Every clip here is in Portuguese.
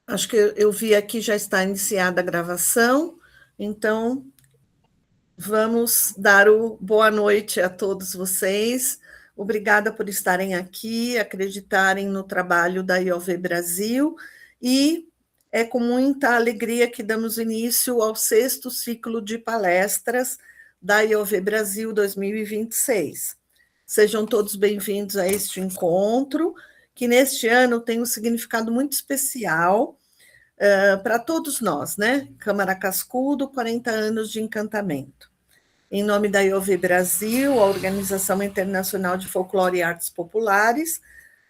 Acho que eu vi aqui, já está iniciada a gravação, então vamos dar o boa noite a todos vocês. Obrigada por estarem aqui, acreditarem no trabalho da IOV Brasil, e é com muita alegria que damos início ao 6º ciclo de palestras da IOV Brasil 2026. Sejam todos bem-vindos a este encontro, que neste ano tem um significado muito especial para todos nós, né? Câmara Cascudo, 40 anos de encantamento. Em nome da IOV Brasil, a Organização Internacional de Folclore e Artes Populares,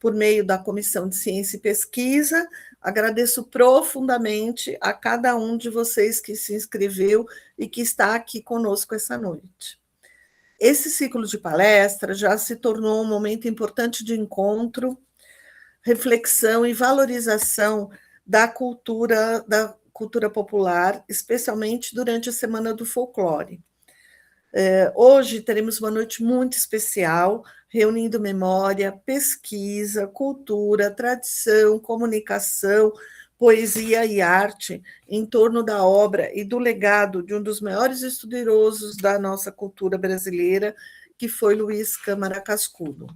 por meio da Comissão de Ciência e Pesquisa, agradeço profundamente a cada um de vocês que se inscreveu e que está aqui conosco essa noite. Esse ciclo de palestras já se tornou um momento importante de encontro, reflexão e valorização da cultura popular, especialmente durante a Semana do Folclore. Hoje teremos uma noite muito especial, reunindo memória, pesquisa, cultura, tradição, comunicação, poesia e arte em torno da obra e do legado de um dos maiores estudiosos da nossa cultura brasileira, que foi Luiz Câmara Cascudo.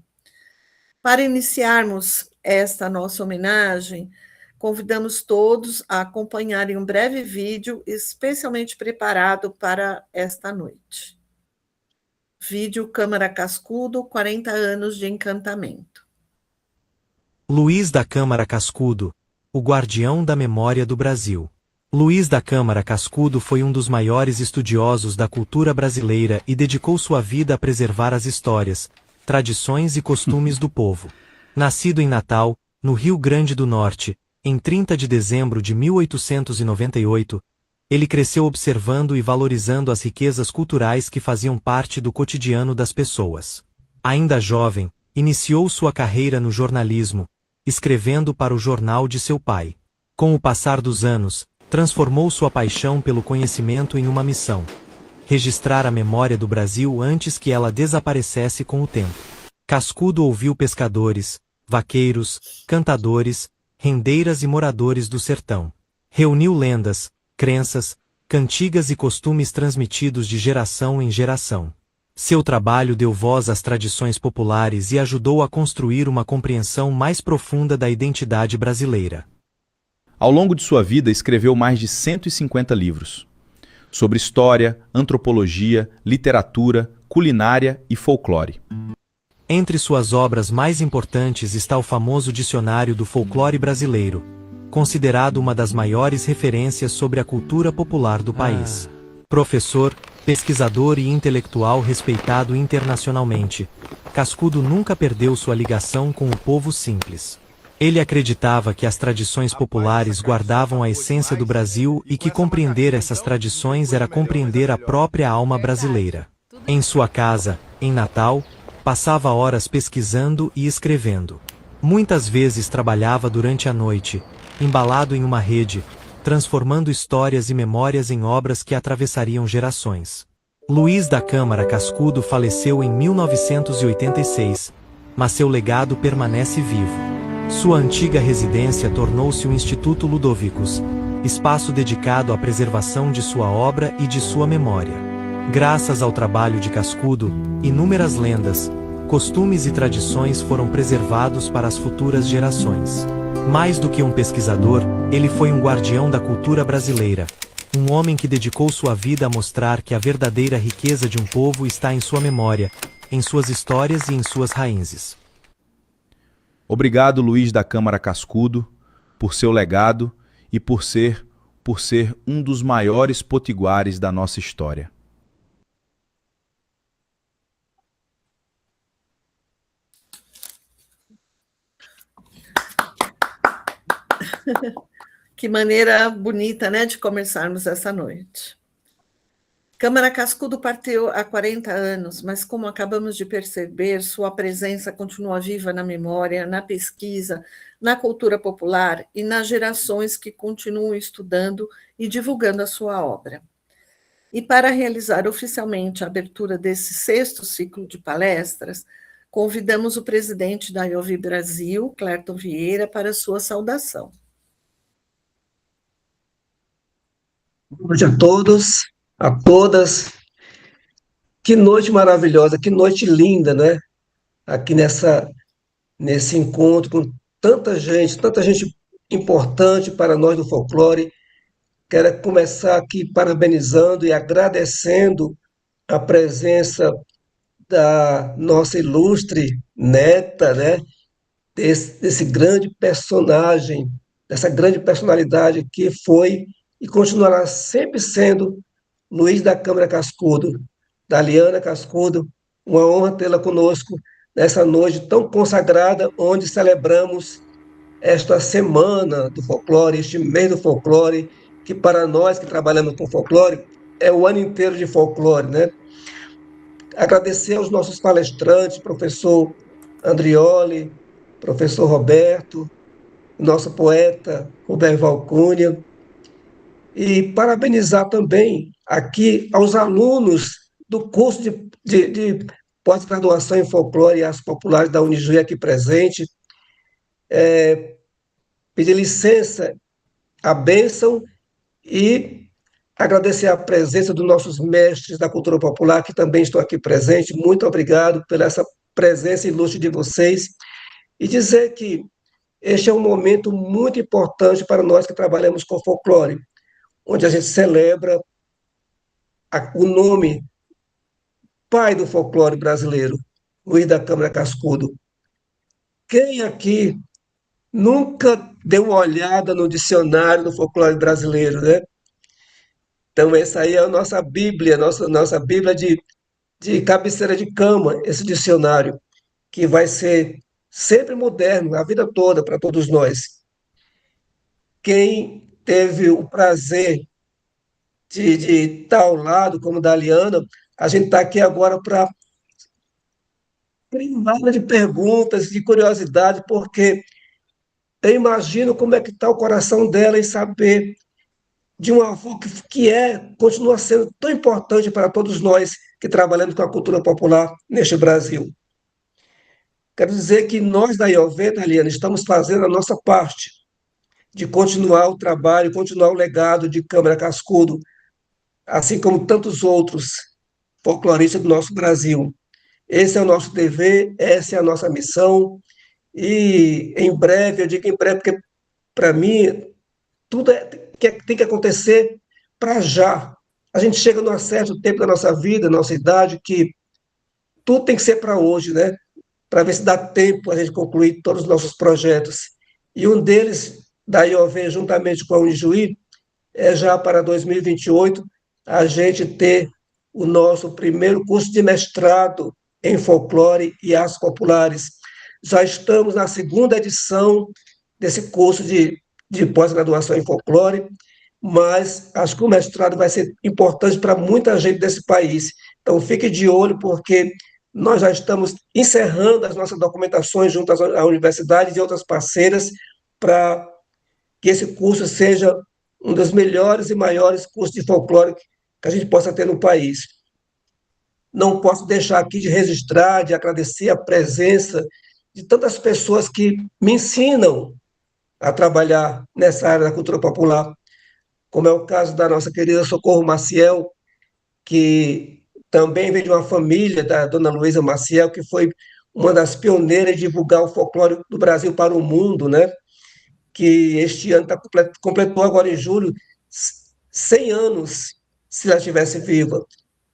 Para iniciarmos esta nossa homenagem, convidamos todos a acompanharem um breve vídeo especialmente preparado para esta noite. Vídeo Câmara Cascudo, 40 anos de encantamento. Luiz da Câmara Cascudo, o guardião da memória do Brasil. Luiz da Câmara Cascudo foi um dos maiores estudiosos da cultura brasileira e dedicou sua vida a preservar as histórias, tradições e costumes do povo. Nascido em Natal, no Rio Grande do Norte, em 30 de dezembro de 1898, ele cresceu observando e valorizando as riquezas culturais que faziam parte do cotidiano das pessoas. Ainda jovem, iniciou sua carreira no jornalismo, escrevendo para o jornal de seu pai. Com o passar dos anos, transformou sua paixão pelo conhecimento em uma missão: registrar a memória do Brasil antes que ela desaparecesse com o tempo. Cascudo ouviu pescadores, vaqueiros, cantadores, rendeiras e moradores do sertão. Reuniu lendas, crenças, cantigas e costumes transmitidos de geração em geração. Seu trabalho deu voz às tradições populares e ajudou a construir uma compreensão mais profunda da identidade brasileira. Ao longo de sua vida, escreveu mais de 150 livros sobre história, antropologia, literatura, culinária e folclore. Entre suas obras mais importantes está o famoso Dicionário do Folclore Brasileiro, considerado uma das maiores referências sobre a cultura popular do país. Professor, pesquisador e intelectual respeitado internacionalmente, Cascudo nunca perdeu sua ligação com o povo simples. Ele acreditava que as tradições populares guardavam a essência do Brasil e que compreender essas tradições era compreender a própria alma brasileira. Em sua casa, em Natal, passava horas pesquisando e escrevendo. Muitas vezes trabalhava durante a noite, embalado em uma rede, transformando histórias e memórias em obras que atravessariam gerações. Luiz da Câmara Cascudo faleceu em 1986, mas seu legado permanece vivo. Sua antiga residência tornou-se o Instituto Ludovicus, espaço dedicado à preservação de sua obra e de sua memória. Graças ao trabalho de Cascudo, inúmeras lendas, costumes e tradições foram preservados para as futuras gerações. Mais do que um pesquisador, ele foi um guardião da cultura brasileira, um homem que dedicou sua vida a mostrar que a verdadeira riqueza de um povo está em sua memória, em suas histórias e em suas raízes. Obrigado, Luiz da Câmara Cascudo, por seu legado e por ser um dos maiores potiguares da nossa história. Que maneira bonita, né, de começarmos essa noite. Câmara Cascudo partiu há 40 anos, mas como acabamos de perceber, sua presença continua viva na memória, na pesquisa, na cultura popular e nas gerações que continuam estudando e divulgando a sua obra. E para realizar oficialmente a abertura desse 6º ciclo de palestras, convidamos o presidente da IOV Brasil, Clérton Vieira, para sua saudação. Boa noite a todos, a todas. Que noite maravilhosa, que noite linda, né? Aqui nesse encontro com tanta gente importante para nós do folclore. Quero começar aqui parabenizando e agradecendo a presença da nossa ilustre neta, né? Desse grande personagem, dessa grande personalidade que foi e continuará sempre sendo Luiz da Câmara Cascudo, da Liana Cascudo. Uma honra tê-la conosco nessa noite tão consagrada, onde celebramos esta semana do folclore, este mês do folclore, que para nós que trabalhamos com folclore é o ano inteiro de folclore, né? Agradecer aos nossos palestrantes, professor Andrioli, professor Roberto, nosso poeta Roberval Cunha, e parabenizar também aqui aos alunos do curso de pós-graduação em folclore e artes populares da Unijuí aqui presente, pedir licença, a bênção e agradecer a presença dos nossos mestres da cultura popular que também estão aqui presentes. Muito obrigado pela essa presença ilustre de vocês e dizer que este é um momento muito importante para nós que trabalhamos com folclore, onde a gente celebra o nome pai do folclore brasileiro, Luiz da Câmara Cascudo. Quem aqui nunca deu uma olhada no dicionário do folclore brasileiro, né? Então, essa aí é a nossa Bíblia, nossa Bíblia de cabeceira de cama, esse dicionário, que vai ser sempre moderno, a vida toda, para todos nós. Quem teve o prazer de estar ao lado, como da Liana, a gente está aqui agora para privada de perguntas, de curiosidade, porque eu imagino como é que está o coração dela em saber de um avô continua sendo tão importante para todos nós que trabalhamos com a cultura popular neste Brasil. Quero dizer que nós da IOV, Liana, estamos fazendo a nossa parte de continuar o trabalho, continuar o legado de Câmara Cascudo, assim como tantos outros folcloristas do nosso Brasil. Esse é o nosso dever, essa é a nossa missão, e em breve, eu digo em breve, porque para mim tudo tem que acontecer para já. A gente chega num certo tempo da nossa vida, nossa idade, que tudo tem que ser para hoje, né? Para ver se dá tempo a gente concluir todos os nossos projetos. E um deles, da IOV, juntamente com a Unijuí, é já para 2028, a gente ter o nosso primeiro curso de mestrado em folclore e artes populares. Já estamos na 2ª edição desse curso de pós-graduação em folclore, mas acho que o mestrado vai ser importante para muita gente desse país. Então, fique de olho, porque nós já estamos encerrando as nossas documentações junto à universidade e outras parceiras para que esse curso seja um dos melhores e maiores cursos de folclore que a gente possa ter no país. Não posso deixar aqui de registrar, de agradecer a presença de tantas pessoas que me ensinam a trabalhar nessa área da cultura popular, como é o caso da nossa querida Socorro Maciel, que também vem de uma família da dona Luísa Maciel, que foi uma das pioneiras em divulgar o folclore do Brasil para o mundo, né? Que este ano completou agora em julho 100 anos, se ela estivesse viva.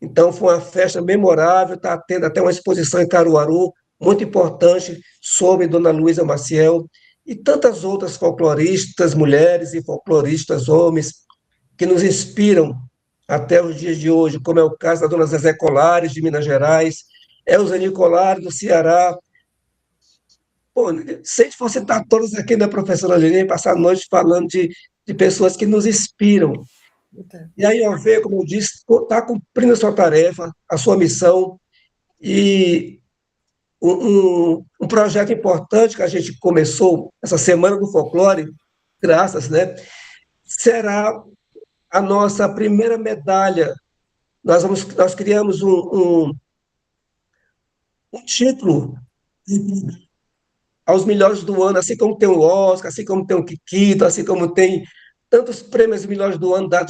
Então, foi uma festa memorável, está tendo até uma exposição em Caruaru, muito importante, sobre Dona Luísa Maciel, e tantas outras folcloristas, mulheres e folcloristas, homens, que nos inspiram até os dias de hoje, como é o caso da Dona Zezé Colares, de Minas Gerais, Elza Nicolari, do Ceará. Pô, se a gente for citar todos aqui, né, professora Lene, passar a noite falando de pessoas que nos inspiram, E a IOV, como eu disse, está cumprindo a sua tarefa, a sua missão, e um projeto importante que a gente começou essa Semana do Folclore, graças, né, será a nossa primeira medalha. Nós criamos um título aos melhores do ano, assim como tem o Oscar, assim como tem o Kikito, assim como tem tantos prêmios melhores do ano da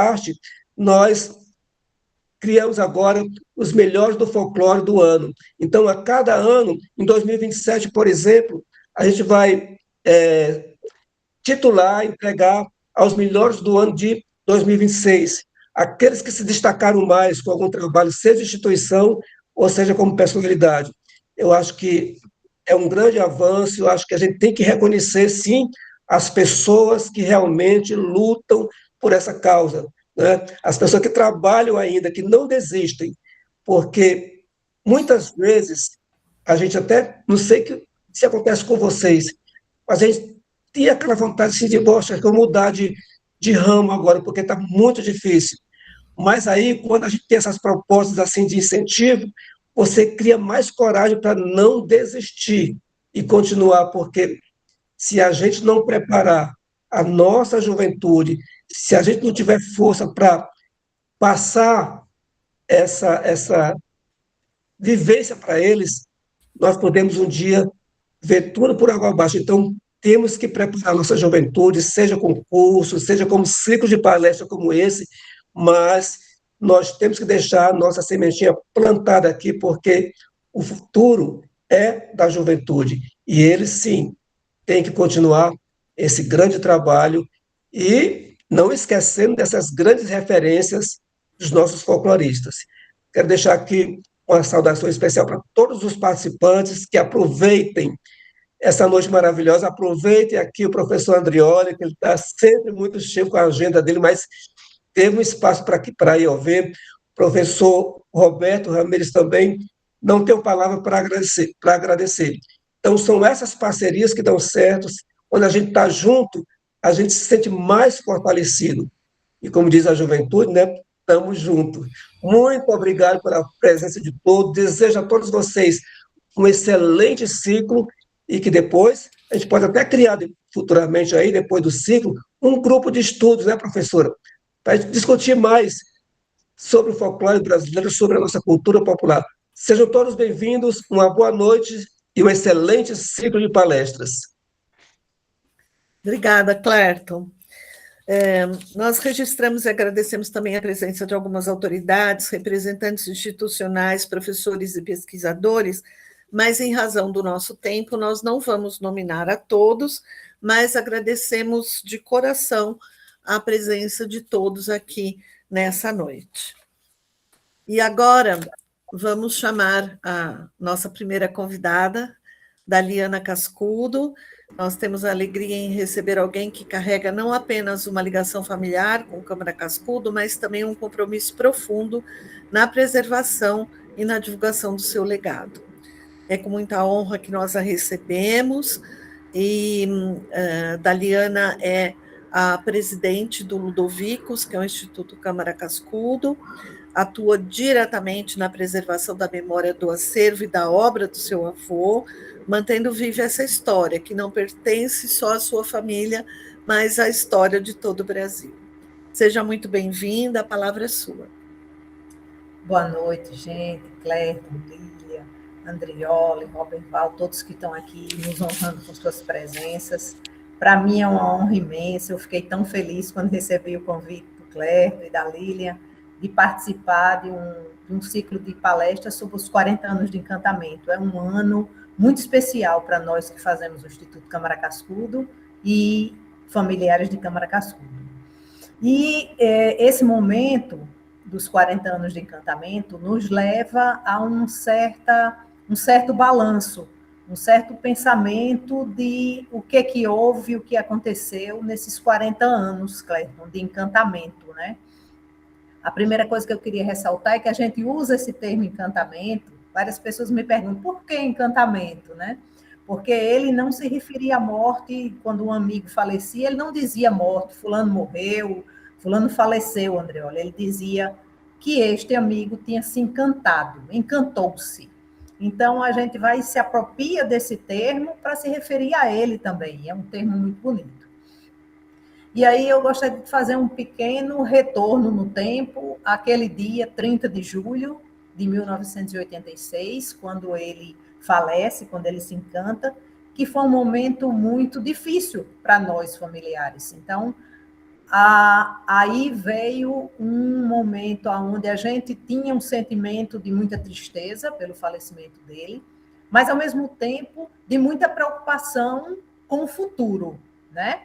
arte, nós criamos agora os melhores do folclore do ano. Então, a cada ano, em 2027, por exemplo, a gente vai titular, entregar aos melhores do ano de 2026. Aqueles que se destacaram mais com algum trabalho, seja instituição ou seja como personalidade. Eu acho que é um grande avanço, eu acho que a gente tem que reconhecer, sim, as pessoas que realmente lutam por essa causa, né? As pessoas que trabalham ainda, que não desistem, porque muitas vezes a gente até, não sei se acontece com vocês, mas a gente tem aquela vontade assim, de, poxa, eu mudar de ramo agora, porque está muito difícil. Mas aí, quando a gente tem essas propostas assim de incentivo, você cria mais coragem para não desistir e continuar, porque se a gente não preparar a nossa juventude, se a gente não tiver força para passar essa vivência para eles, nós podemos um dia ver tudo por água abaixo. Então, temos que preparar a nossa juventude, seja com cursos, seja como ciclo de palestra como esse, mas nós temos que deixar a nossa sementinha plantada aqui, porque o futuro é da juventude. E eles, sim, têm que continuar esse grande trabalho e não esquecendo dessas grandes referências dos nossos folcloristas. Quero deixar aqui uma saudação especial para todos os participantes que aproveitem essa noite maravilhosa. Aproveitem aqui o professor Andrioli, que ele está sempre muito cheio com a agenda dele, mas teve um espaço para ir ouvir. O professor Roberto Ramires também não tem palavra para agradecer. Então, são essas parcerias que dão certo. Quando a gente está junto, a gente se sente mais fortalecido. E como diz a juventude, né? Estamos juntos. Muito obrigado pela presença de todos. Desejo a todos vocês um excelente ciclo e que depois a gente pode até criar futuramente aí, depois do ciclo, um grupo de estudos, né, professora? Para a gente discutir mais sobre o folclore brasileiro, sobre a nossa cultura popular. Sejam todos bem-vindos, uma boa noite e um excelente ciclo de palestras. Obrigada, Clérton. Nós registramos e agradecemos também a presença de algumas autoridades, representantes institucionais, professores e pesquisadores, mas em razão do nosso tempo, nós não vamos nominar a todos, mas agradecemos de coração a presença de todos aqui nessa noite. E agora vamos chamar a nossa primeira convidada, Daliana Cascudo. Nós temos a alegria em receber alguém que carrega não apenas uma ligação familiar com Câmara Cascudo, mas também um compromisso profundo na preservação e na divulgação do seu legado. É com muita honra que nós a recebemos, e Daliana é a presidente do Ludovicos, que é o Instituto Câmara Cascudo, atua diretamente na preservação da memória do acervo e da obra do seu avô, mantendo viva essa história, que não pertence só à sua família, mas à história de todo o Brasil. Seja muito bem-vinda, a palavra é sua. Boa noite, gente, Clérton, Lília, Andrioli, Roberval, todos que estão aqui nos honrando com suas presenças. Para mim é uma honra imensa, eu fiquei tão feliz quando recebi o convite do Clérton e da Lília de participar de um ciclo de palestras sobre os 40 anos de encantamento. É um ano muito especial para nós que fazemos o Instituto Câmara Cascudo e familiares de Câmara Cascudo. E esse momento dos 40 anos de encantamento nos leva a um certo balanço, um certo pensamento de o que houve, o que aconteceu nesses 40 anos, Clérton, de encantamento, né? A primeira coisa que eu queria ressaltar é que a gente usa esse termo encantamento, várias pessoas me perguntam, por que encantamento, né? Porque ele não se referia à morte, quando um amigo falecia, ele não dizia morte, fulano morreu, fulano faleceu, Andreoli, ele dizia que este amigo tinha se encantado, encantou-se. Então, a gente vai se apropria desse termo para se referir a ele também, é um termo muito bonito. E aí eu gostaria de fazer um pequeno retorno no tempo, aquele dia 30 de julho de 1986, quando ele falece, quando ele se encanta, que foi um momento muito difícil para nós familiares. Então, aí veio um momento onde a gente tinha um sentimento de muita tristeza pelo falecimento dele, mas, ao mesmo tempo, de muita preocupação com o futuro, né?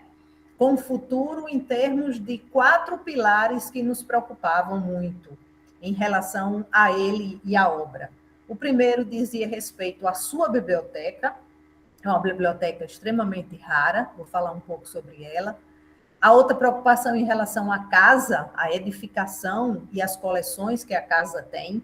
Com o futuro em termos de 4 pilares que nos preocupavam muito em relação a ele e à obra. O primeiro dizia respeito à sua biblioteca, é uma biblioteca extremamente rara, vou falar um pouco sobre ela. A outra preocupação em relação à casa, a edificação e as coleções que a casa tem.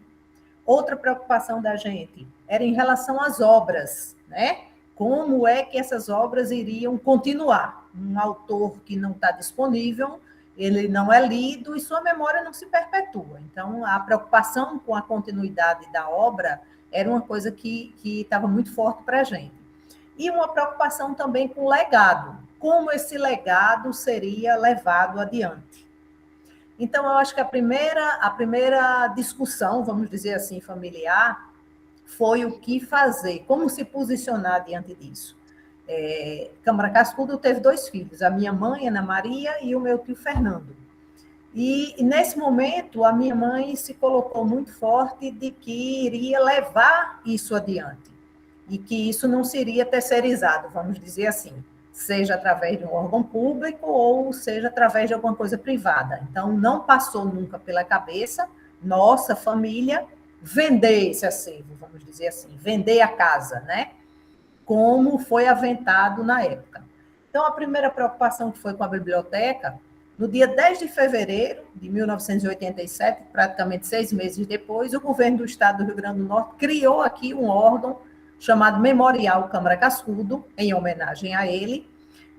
Outra preocupação da gente era em relação às obras, né? Como é que essas obras iriam continuar? Um autor que não está disponível, ele não é lido e sua memória não se perpetua. Então, a preocupação com a continuidade da obra era uma coisa que estava muito forte para a gente. E uma preocupação também com o legado, como esse legado seria levado adiante. Então, eu acho que a primeira discussão, vamos dizer assim, familiar, foi o que fazer, como se posicionar diante disso. Câmara Cascudo teve 2 filhos, a minha mãe, Ana Maria, e o meu tio Fernando. E nesse momento, a minha mãe se colocou muito forte de que iria levar isso adiante, e que isso não seria terceirizado, vamos dizer assim, seja através de um órgão público ou seja através de alguma coisa privada. Então, não passou nunca pela cabeça, nossa família, vender esse acervo, vamos dizer assim, vender a casa, né? Como foi aventado na época. Então, a primeira preocupação que foi com a biblioteca, no dia 10 de fevereiro de 1987, praticamente 6 meses depois, o governo do estado do Rio Grande do Norte criou aqui um órgão chamado Memorial Câmara Cascudo, em homenagem a ele,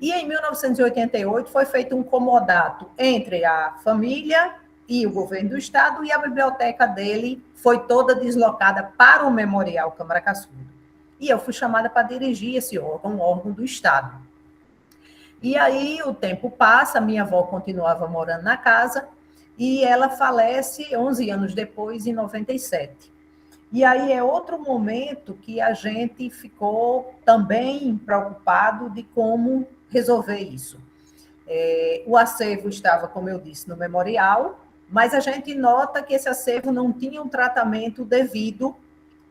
e em 1988 foi feito um comodato entre a família e o governo do estado, e a biblioteca dele foi toda deslocada para o Memorial Câmara Cascudo. E eu fui chamada para dirigir esse órgão, um órgão do estado. E aí o tempo passa, minha avó continuava morando na casa, e ela falece 11 anos depois, em 97. E aí é outro momento que a gente ficou também preocupado de como resolver isso. O acervo estava, como eu disse, no memorial, mas a gente nota que esse acervo não tinha um tratamento devido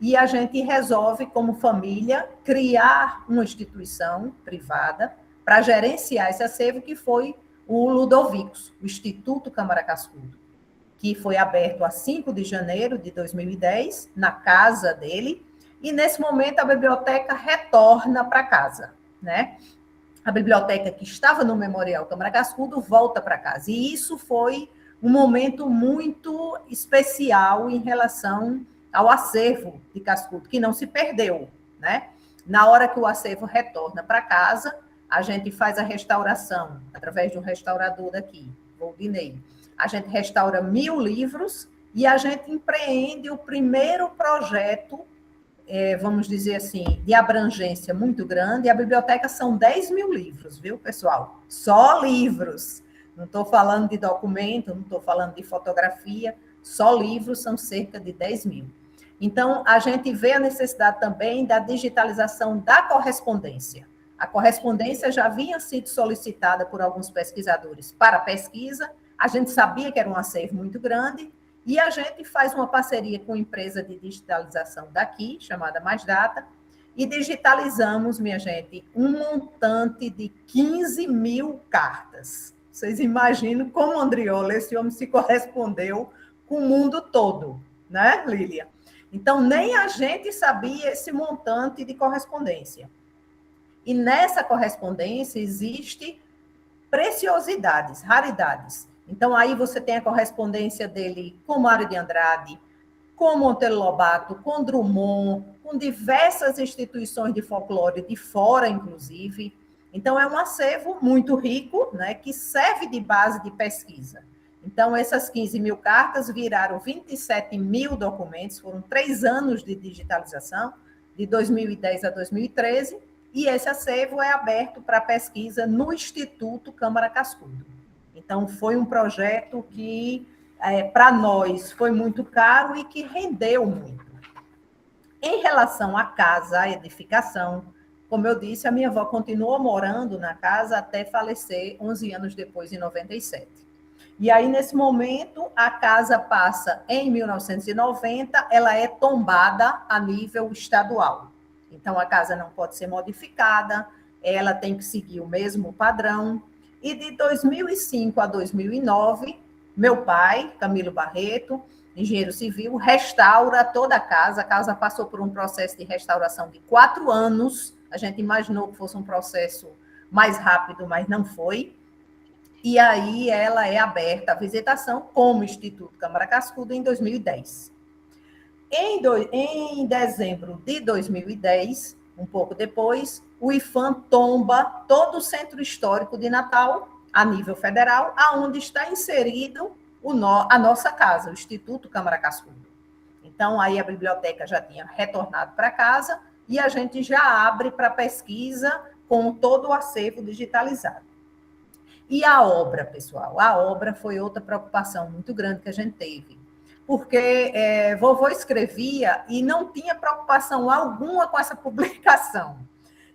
e a gente resolve, como família, criar uma instituição privada para gerenciar esse acervo, que foi o Ludovicos, o Instituto Câmara Cascudo, que foi aberto a 5 de janeiro de 2010, na casa dele, e nesse momento a biblioteca retorna para casa, né? A biblioteca que estava no Memorial Câmara Cascudo volta para casa, e isso foi um momento muito especial em relação ao acervo de Cascudo, que não se perdeu, né? Na hora que o acervo retorna para casa, a gente faz a restauração, através de um restaurador daqui, Voldinei. A gente restaura 1000 livros e a gente empreende o primeiro projeto, vamos dizer assim, de abrangência muito grande. A biblioteca são 10.000 livros, viu, pessoal? Só livros. Não estou falando de documento, não estou falando de fotografia, só livros são cerca de 10.000. Então, a gente vê a necessidade também da digitalização da correspondência. A correspondência já havia sido solicitada por alguns pesquisadores para pesquisa, a gente sabia que era um acervo muito grande, e a gente faz uma parceria com uma empresa de digitalização daqui, chamada Mais Data, e digitalizamos, minha gente, um montante de 15.000 cartas. Vocês imaginam como, Andriola, esse homem se correspondeu com o mundo todo, né, Lília? Então, nem a gente sabia esse montante de correspondência. E nessa correspondência existe preciosidades, raridades. Então, aí você tem a correspondência dele com Mário de Andrade, com Monteiro Lobato, com Drummond, com diversas instituições de folclore de fora, inclusive. Então, é um acervo muito rico, né, que serve de base de pesquisa. Então, essas 15 mil cartas viraram 27 mil documentos, foram 3 anos de digitalização, de 2010 a 2013, e esse acervo é aberto para pesquisa no Instituto Câmara Cascudo. Então, foi um projeto que, para nós, foi muito caro e que rendeu muito. Em relação à casa, à edificação, como eu disse, a minha avó continuou morando na casa até falecer 11 anos depois, em 97. E aí, nesse momento, a casa passa, em 1990, ela é tombada a nível estadual. Então, a casa não pode ser modificada, ela tem que seguir o mesmo padrão. E de 2005 a 2009, meu pai, Camilo Barreto, engenheiro civil, restaura toda a casa passou por um processo de restauração de 4 anos, a gente imaginou que fosse um processo mais rápido, mas não foi. E aí ela é aberta à visitação como Instituto Câmara Cascudo em 2010. Em dezembro de 2010, um pouco depois, o IPHAN tomba todo o centro histórico de Natal, a nível federal, aonde está inserido a nossa casa, o Instituto Câmara Cascudo. Então, aí a biblioteca já tinha retornado para casa e a gente já abre para pesquisa com todo o acervo digitalizado. E a obra, pessoal? A obra foi outra preocupação muito grande que a gente teve, porque vovô escrevia e não tinha preocupação alguma com essa publicação.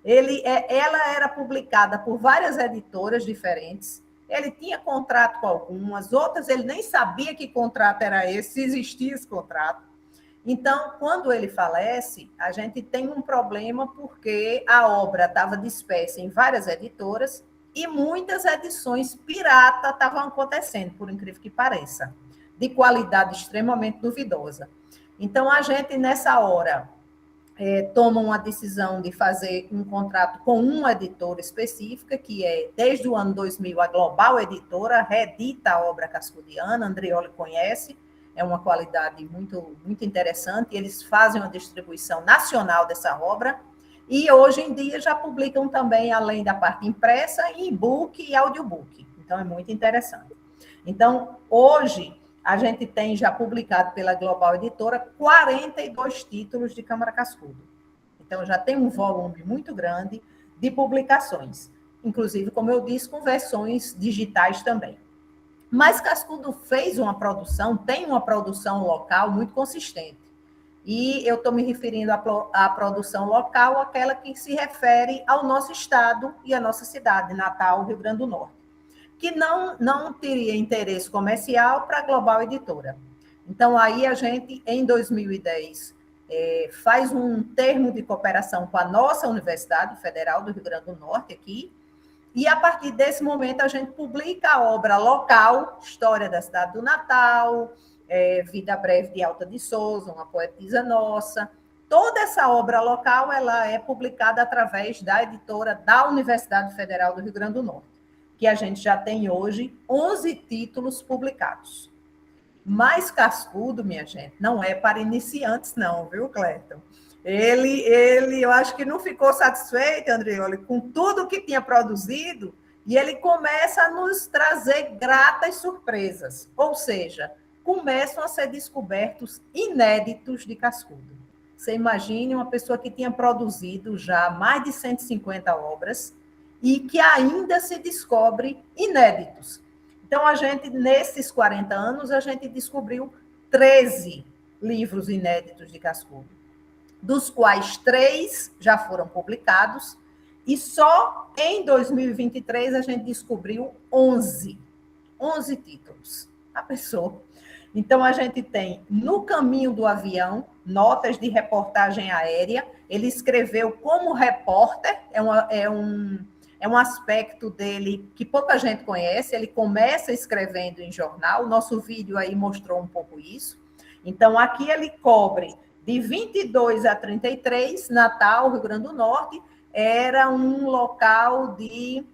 Ela era publicada por várias editoras diferentes, ele tinha contrato com algumas, outras ele nem sabia que contrato era esse, se existia esse contrato. Então, quando ele falece, a gente tem um problema porque a obra estava dispersa em várias editoras e muitas edições pirata estavam acontecendo, por incrível que pareça, de qualidade extremamente duvidosa. Então, a gente, nessa hora, toma uma decisão de fazer um contrato com uma editora específica, que é, desde o ano 2000, a Global Editora, reedita a obra cascudiana, Andrioli conhece, é uma qualidade muito, muito interessante, eles fazem uma distribuição nacional dessa obra, e hoje em dia já publicam também, além da parte impressa, e-book e audiobook. Então, é muito interessante. Então, hoje, a gente tem já publicado pela Global Editora 42 títulos de Câmara Cascudo. Então, já tem um volume muito grande de publicações. Inclusive, como eu disse, com versões digitais também. Mas Cascudo fez uma produção, tem uma produção local muito consistente. E eu estou me referindo à produção local, aquela que se refere ao nosso estado e à nossa cidade, Natal, Rio Grande do Norte, que não teria interesse comercial para a Global Editora. Então, aí a gente, em 2010, faz um termo de cooperação com a nossa Universidade Federal do Rio Grande do Norte, aqui, e a partir desse momento a gente publica a obra local, História da Cidade do Natal, Vida Breve de Alta de Souza, uma poetisa nossa. Toda essa obra local ela é publicada através da editora da Universidade Federal do Rio Grande do Norte, que a gente já tem hoje 11 títulos publicados. Mas Cascudo, minha gente, não é para iniciantes não, viu, Cleiton? Ele, eu acho que não ficou satisfeito, Andrioli, com tudo que tinha produzido, e ele começa a nos trazer gratas surpresas, ou seja, começam a ser descobertos inéditos de Cascudo. Você imagine uma pessoa que tinha produzido já mais de 150 obras e que ainda se descobre inéditos. Então, a gente, nesses 40 anos, a gente descobriu 13 livros inéditos de Cascudo, dos quais 3 já foram publicados, e só em 2023 a gente descobriu 11 títulos. A pessoa. Então, a gente tem No Caminho do Avião, notas de reportagem aérea. Ele escreveu como repórter, é um aspecto dele que pouca gente conhece. Ele começa escrevendo em jornal, o nosso vídeo aí mostrou um pouco isso. Então, aqui ele cobre de 22 a 33, Natal, Rio Grande do Norte, era um local de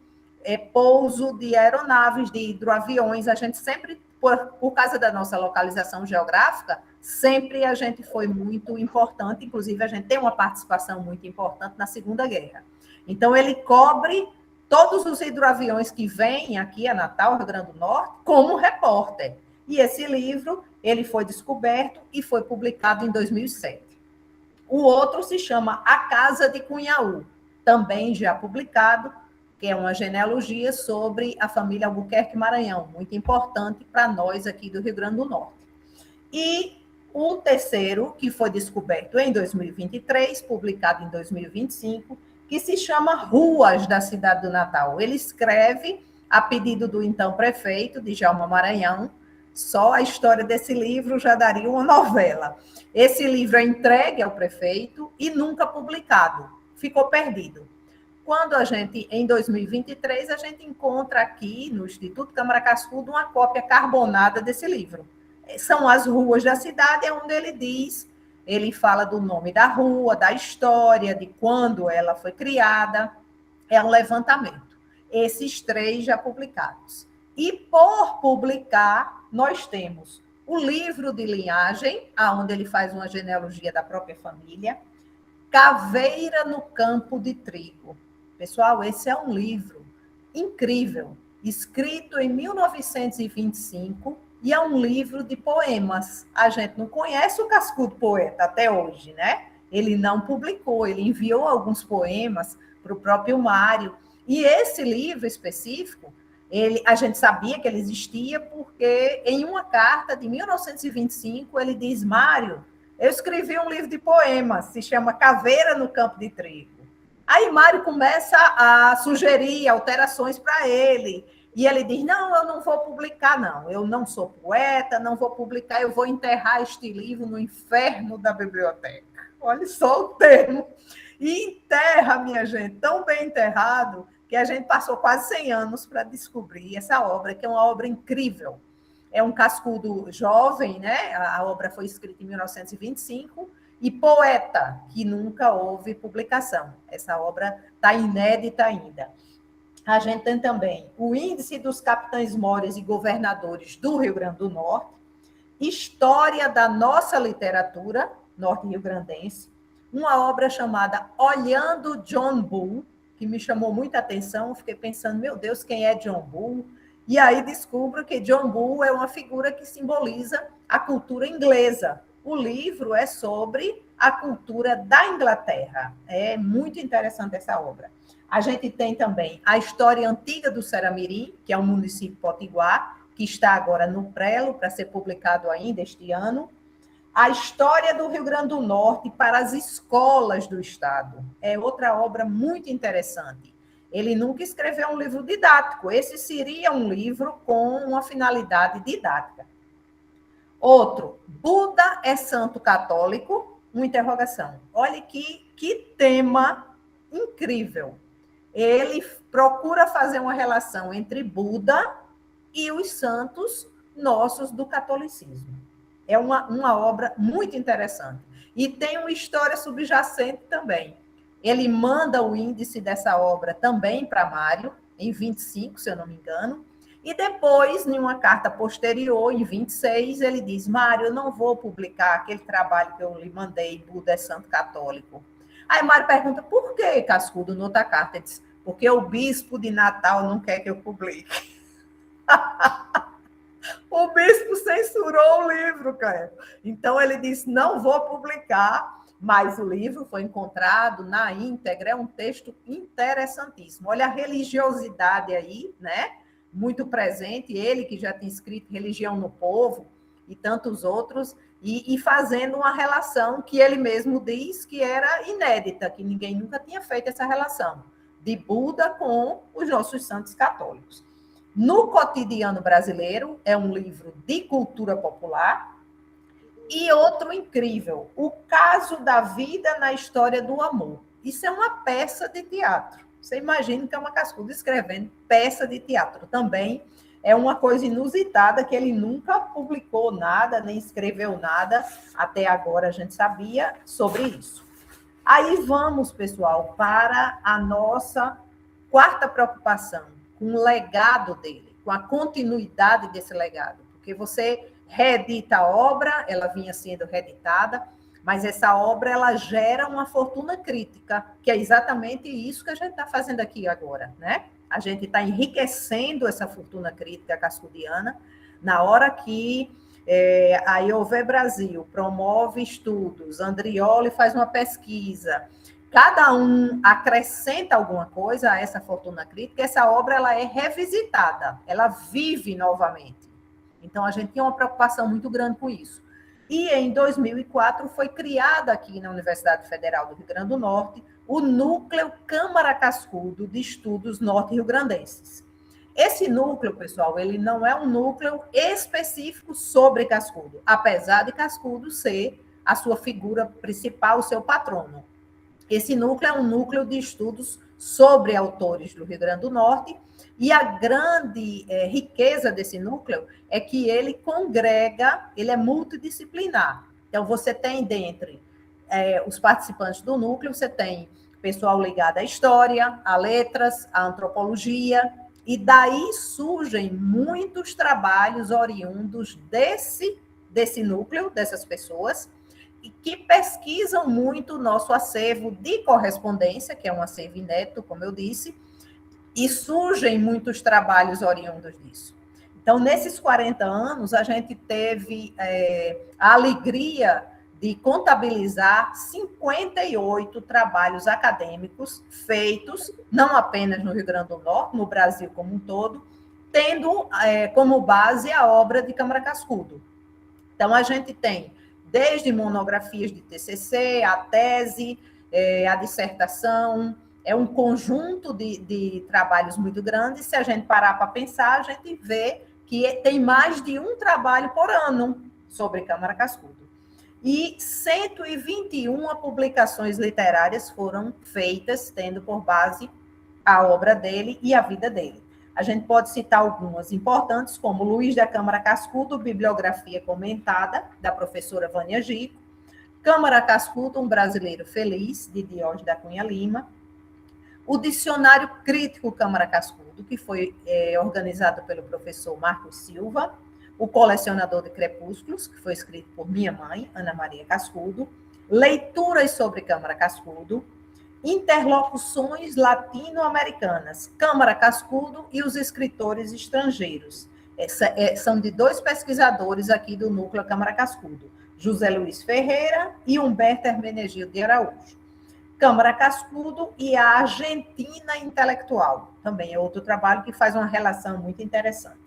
pouso de aeronaves, de hidroaviões. A gente sempre, por causa da nossa localização geográfica, sempre a gente foi muito importante, inclusive a gente tem uma participação muito importante na Segunda Guerra. Então, ele cobre todos os hidroaviões que vêm aqui a Natal, Rio Grande do Norte, como repórter. E esse livro, ele foi descoberto e foi publicado em 2007. O outro se chama A Casa de Cunhaú, também já publicado, que é uma genealogia sobre a família Albuquerque Maranhão, muito importante para nós aqui do Rio Grande do Norte. E o terceiro, que foi descoberto em 2023, publicado em 2025, que se chama Ruas da Cidade do Natal. Ele escreve, a pedido do então prefeito, Djalma Maranhão. Só a história desse livro já daria uma novela. Esse livro é entregue ao prefeito e nunca publicado, ficou perdido. Quando a gente, em 2023, a gente encontra aqui no Instituto Câmara Cascudo uma cópia carbonada desse livro. São as ruas da cidade, onde ele diz, ele fala do nome da rua, da história, de quando ela foi criada, é um levantamento. Esses 3 já publicados. E por publicar, nós temos o livro de linhagem, onde ele faz uma genealogia da própria família, Caveira no Campo de Trigo. Pessoal, esse é um livro incrível, escrito em 1925, e é um livro de poemas. A gente não conhece o Cascudo poeta até hoje, né? Ele não publicou, ele enviou alguns poemas para o próprio Mário. E esse livro específico, a gente sabia que ele existia porque em uma carta de 1925 ele diz: Mário, eu escrevi um livro de poemas, se chama Caveira no Campo de Trigo. Aí Mário começa a sugerir alterações para ele. E ele diz: não, eu não vou publicar, não. Eu não sou poeta, não vou publicar, eu vou enterrar este livro no inferno da biblioteca. Olha só o termo. E enterra, minha gente, tão bem enterrado, que a gente passou quase 100 anos para descobrir essa obra, que é uma obra incrível. É um cascudo jovem, né? A obra foi escrita em 1925, e poeta, que nunca houve publicação. Essa obra está inédita ainda. A gente tem também o Índice dos Capitães-Mores e Governadores do Rio Grande do Norte, História da Nossa Literatura Norte-Rio-Grandense, uma obra chamada Olhando John Bull, que me chamou muita atenção. Fiquei pensando, meu Deus, quem é John Bull? E aí descubro que John Bull é uma figura que simboliza a cultura inglesa. O livro é sobre a cultura da Inglaterra. É muito interessante essa obra. A gente tem também a História Antiga do Ceramirim, que é um município potiguar, que está agora no prelo, para ser publicado ainda este ano. A História do Rio Grande do Norte para as escolas do estado. É outra obra muito interessante. Ele nunca escreveu um livro didático. Esse seria um livro com uma finalidade didática. Outro, Buda é santo católico? Uma interrogação. Olha que tema incrível. Ele procura fazer uma relação entre Buda e os santos nossos do catolicismo. É uma obra muito interessante. E tem uma história subjacente também. Ele manda o índice dessa obra também para Mário, em 25, se eu não me engano. E depois, em uma carta posterior, em 26, ele diz: Mário, eu não vou publicar aquele trabalho que eu lhe mandei, Buda é santo católico. Aí Mário pergunta: por que, Cascudo, noutra carta? Ele diz: porque o bispo de Natal não quer que eu publique. O bispo censurou o livro, cara. Então ele disse: não vou publicar, mas o livro foi encontrado na íntegra, é um texto interessantíssimo. Olha a religiosidade aí, né? Muito presente, ele que já tinha escrito Religião no Povo e tantos outros, e fazendo uma relação que ele mesmo diz que era inédita, que ninguém nunca tinha feito essa relação, de Buda com os nossos santos católicos. No Cotidiano Brasileiro, é um livro de cultura popular. E outro incrível, O Caso da Vida na História do Amor. Isso é uma peça de teatro. Você imagina que é uma Cascudo escrevendo peça de teatro. Também é uma coisa inusitada, que ele nunca publicou nada, nem escreveu nada. Até agora a gente sabia sobre isso. Aí vamos, pessoal, para a nossa quarta preocupação, com o legado dele, com a continuidade desse legado. Porque você reedita a obra, ela vinha sendo reeditada, mas essa obra ela gera uma fortuna crítica, que é exatamente isso que a gente está fazendo aqui agora, né? A gente está enriquecendo essa fortuna crítica cascudiana na hora que a IOV Brasil promove estudos, Andrioli faz uma pesquisa, cada um acrescenta alguma coisa a essa fortuna crítica, essa obra ela é revisitada, ela vive novamente. Então, a gente tinha uma preocupação muito grande com isso. E em 2004 foi criada aqui na Universidade Federal do Rio Grande do Norte o Núcleo Câmara Cascudo de Estudos Norte-Riograndenses. Esse núcleo, pessoal, ele não é um núcleo específico sobre Cascudo, apesar de Cascudo ser a sua figura principal, o seu patrono. Esse núcleo é um núcleo de estudos sobre autores do Rio Grande do Norte, e a grande riqueza desse núcleo é que ele congrega, ele é multidisciplinar. Então, você tem dentre os participantes do núcleo, você tem pessoal ligado à história, a letras, à antropologia, e daí surgem muitos trabalhos oriundos desse núcleo, dessas pessoas, e que pesquisam muito o nosso acervo de correspondência, que é um acervo inédito, como eu disse, e surgem muitos trabalhos oriundos disso. Então, nesses 40 anos, a gente teve a alegria de contabilizar 58 trabalhos acadêmicos feitos, não apenas no Rio Grande do Norte, no Brasil como um todo, tendo como base a obra de Câmara Cascudo. Então, a gente tem desde monografias de TCC, a tese, a dissertação, é um conjunto de trabalhos muito grande. Se a gente parar para pensar, a gente vê que tem mais de um trabalho por ano sobre Câmara Cascudo. E 121 publicações literárias foram feitas, tendo por base a obra dele e a vida dele. A gente pode citar algumas importantes, como Luiz da Câmara Cascudo, Bibliografia Comentada, da professora Vânia Gico, Câmara Cascudo, Um Brasileiro Feliz, de Diógenes da Cunha Lima, o Dicionário Crítico Câmara Cascudo, que foi organizado pelo professor Marcos Silva, o Colecionador de Crepúsculos, que foi escrito por minha mãe, Ana Maria Cascudo, Leituras sobre Câmara Cascudo, Interlocuções Latino-Americanas, Câmara Cascudo e os Escritores Estrangeiros. São de 2 pesquisadores aqui do Núcleo Câmara Cascudo, José Luiz Ferreira e Humberto Hermenegildo de Araújo. Câmara Cascudo e a Argentina Intelectual, também é outro trabalho que faz uma relação muito interessante.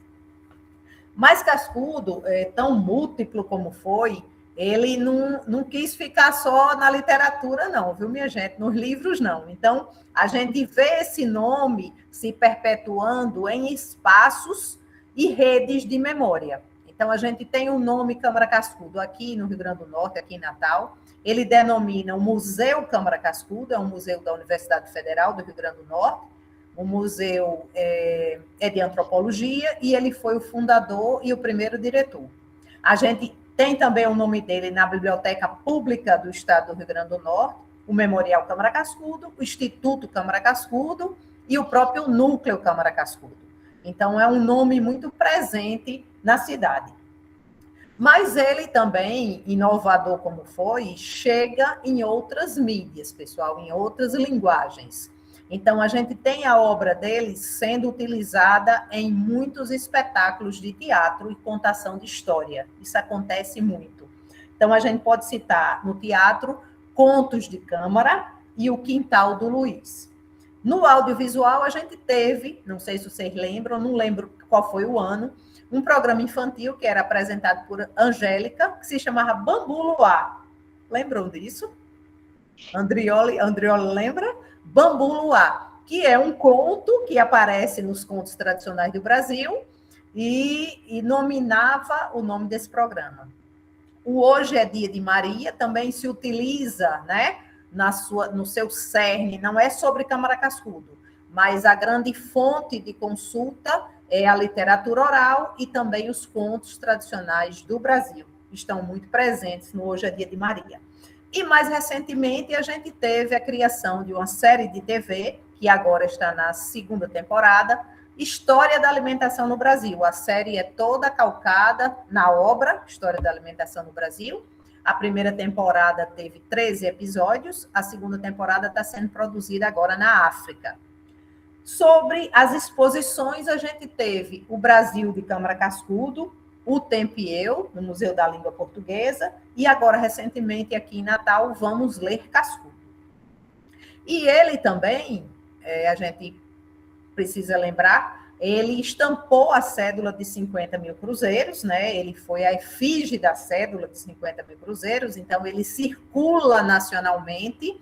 Mas Cascudo, tão múltiplo como foi, ele não quis ficar só na literatura, não, viu, minha gente? Nos livros, não. Então, a gente vê esse nome se perpetuando em espaços e redes de memória. Então, a gente tem o nome Câmara Cascudo aqui no Rio Grande do Norte, aqui em Natal. Ele denomina o Museu Câmara Cascudo, é um museu da Universidade Federal do Rio Grande do Norte. O museu é de antropologia e ele foi o fundador e o primeiro diretor. A gente tem também o nome dele na Biblioteca Pública do Estado do Rio Grande do Norte, o Memorial Câmara Cascudo, o Instituto Câmara Cascudo e o próprio Núcleo Câmara Cascudo. Então, é um nome muito presente na cidade. Mas ele também, inovador como foi, chega em outras mídias, pessoal, em outras linguagens. Então, a gente tem a obra dele sendo utilizada em muitos espetáculos de teatro e contação de história. Isso acontece muito. Então, a gente pode citar no teatro Contos de Câmara e O Quintal do Luiz. No audiovisual, a gente teve, não sei se vocês lembram, não lembro qual foi o ano, um programa infantil que era apresentado por Angélica, que se chamava Bambu Luar. Lembram disso? Andrioli lembra? Bambu Luar, que é um conto que aparece nos contos tradicionais do Brasil e nominava o nome desse programa. O Hoje é Dia de Maria também se utiliza, né, no seu cerne, não é sobre Câmara Cascudo, mas a grande fonte de consulta é a literatura oral e também os contos tradicionais do Brasil. Estão muito presentes no Hoje é Dia de Maria. E, mais recentemente, a gente teve a criação de uma série de TV, que agora está na 2ª temporada, História da Alimentação no Brasil. A série é toda calcada na obra História da Alimentação no Brasil. A primeira temporada teve 13 episódios, a segunda temporada está sendo produzida agora na África. Sobre as exposições, a gente teve o Brasil de Câmara Cascudo, o Tempo e Eu, no Museu da Língua Portuguesa, e agora, recentemente, aqui em Natal, Vamos Ler Cascudo. E ele também, a gente precisa lembrar, ele estampou a cédula de 50 mil cruzeiros, né? Ele foi a efígie da cédula de 50 mil cruzeiros, então ele circula nacionalmente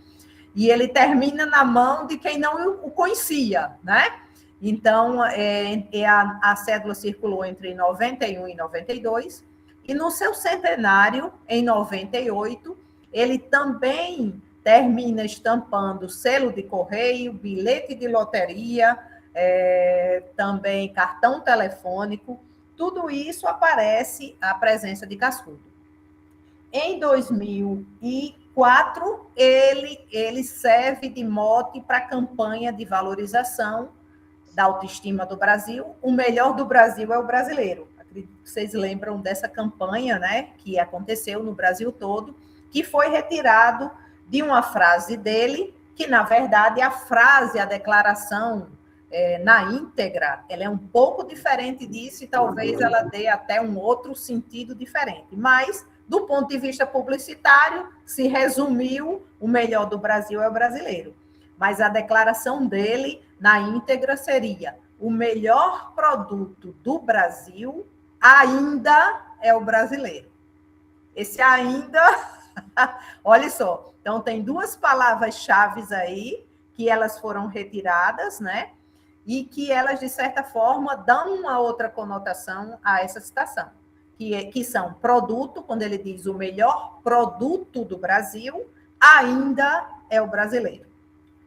e ele termina na mão de quem não o conhecia, né? Então, a cédula circulou entre 91 e 92, e no seu centenário, em 98, ele também termina estampando selo de correio, bilhete de loteria, também cartão telefônico, tudo isso aparece a presença de Cascudo. Em 2004, ele serve de mote para a campanha de valorização da autoestima do Brasil. O melhor do Brasil é o brasileiro. Acredito que vocês lembram dessa campanha, né, que aconteceu no Brasil todo, que foi retirado de uma frase dele, que, na verdade, a declaração na íntegra, ela é um pouco diferente disso e talvez ela dê até um outro sentido diferente. Mas, do ponto de vista publicitário, se resumiu, o melhor do Brasil é o brasileiro. Mas a declaração dele, na íntegra, seria: o melhor produto do Brasil ainda é o brasileiro. Esse ainda, olha só, então tem duas palavras-chave aí, que elas foram retiradas, né? E que elas, de certa forma, dão uma outra conotação a essa citação, que são produto, quando ele diz o melhor produto do Brasil, ainda é o brasileiro.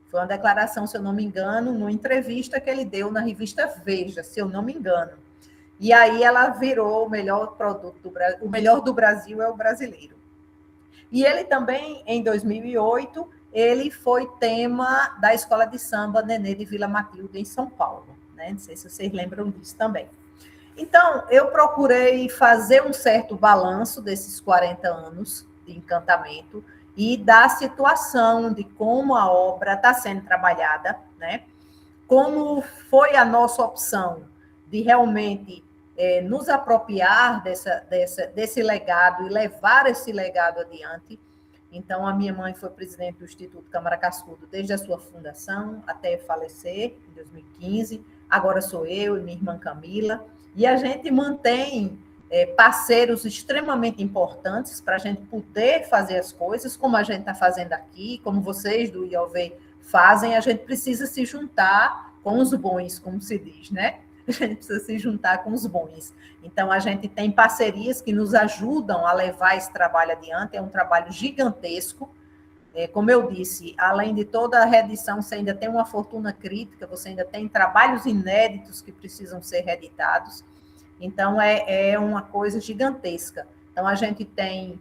Foi uma declaração, se eu não me engano, numa entrevista que ele deu na revista Veja, se eu não me engano. E aí ela virou o melhor produto do Brasil, o melhor do Brasil é o brasileiro. E ele também, em 2008, ele foi tema da Escola de Samba Nenê de Vila Matilde, em São Paulo, né? Não sei se vocês lembram disso também. Então, eu procurei fazer um certo balanço desses 40 anos de Encantamento e da situação de como a obra está sendo trabalhada, né? Como foi a nossa opção de realmente nos apropriar desse legado e levar esse legado adiante. Então, a minha mãe foi presidente do Instituto Câmara Cascudo desde a sua fundação até falecer, em 2015. Agora sou eu e minha irmã Camila. E a gente mantém parceiros extremamente importantes para a gente poder fazer as coisas, como a gente está fazendo aqui, como vocês do IOV fazem. A gente precisa se juntar com os bons, como se diz, né? A gente precisa se juntar com os bons. Então, a gente tem parcerias que nos ajudam a levar esse trabalho adiante. É um trabalho gigantesco. Como eu disse, além de toda a reedição, você ainda tem uma fortuna crítica, você ainda tem trabalhos inéditos que precisam ser reeditados. Então, é uma coisa gigantesca. Então, a gente tem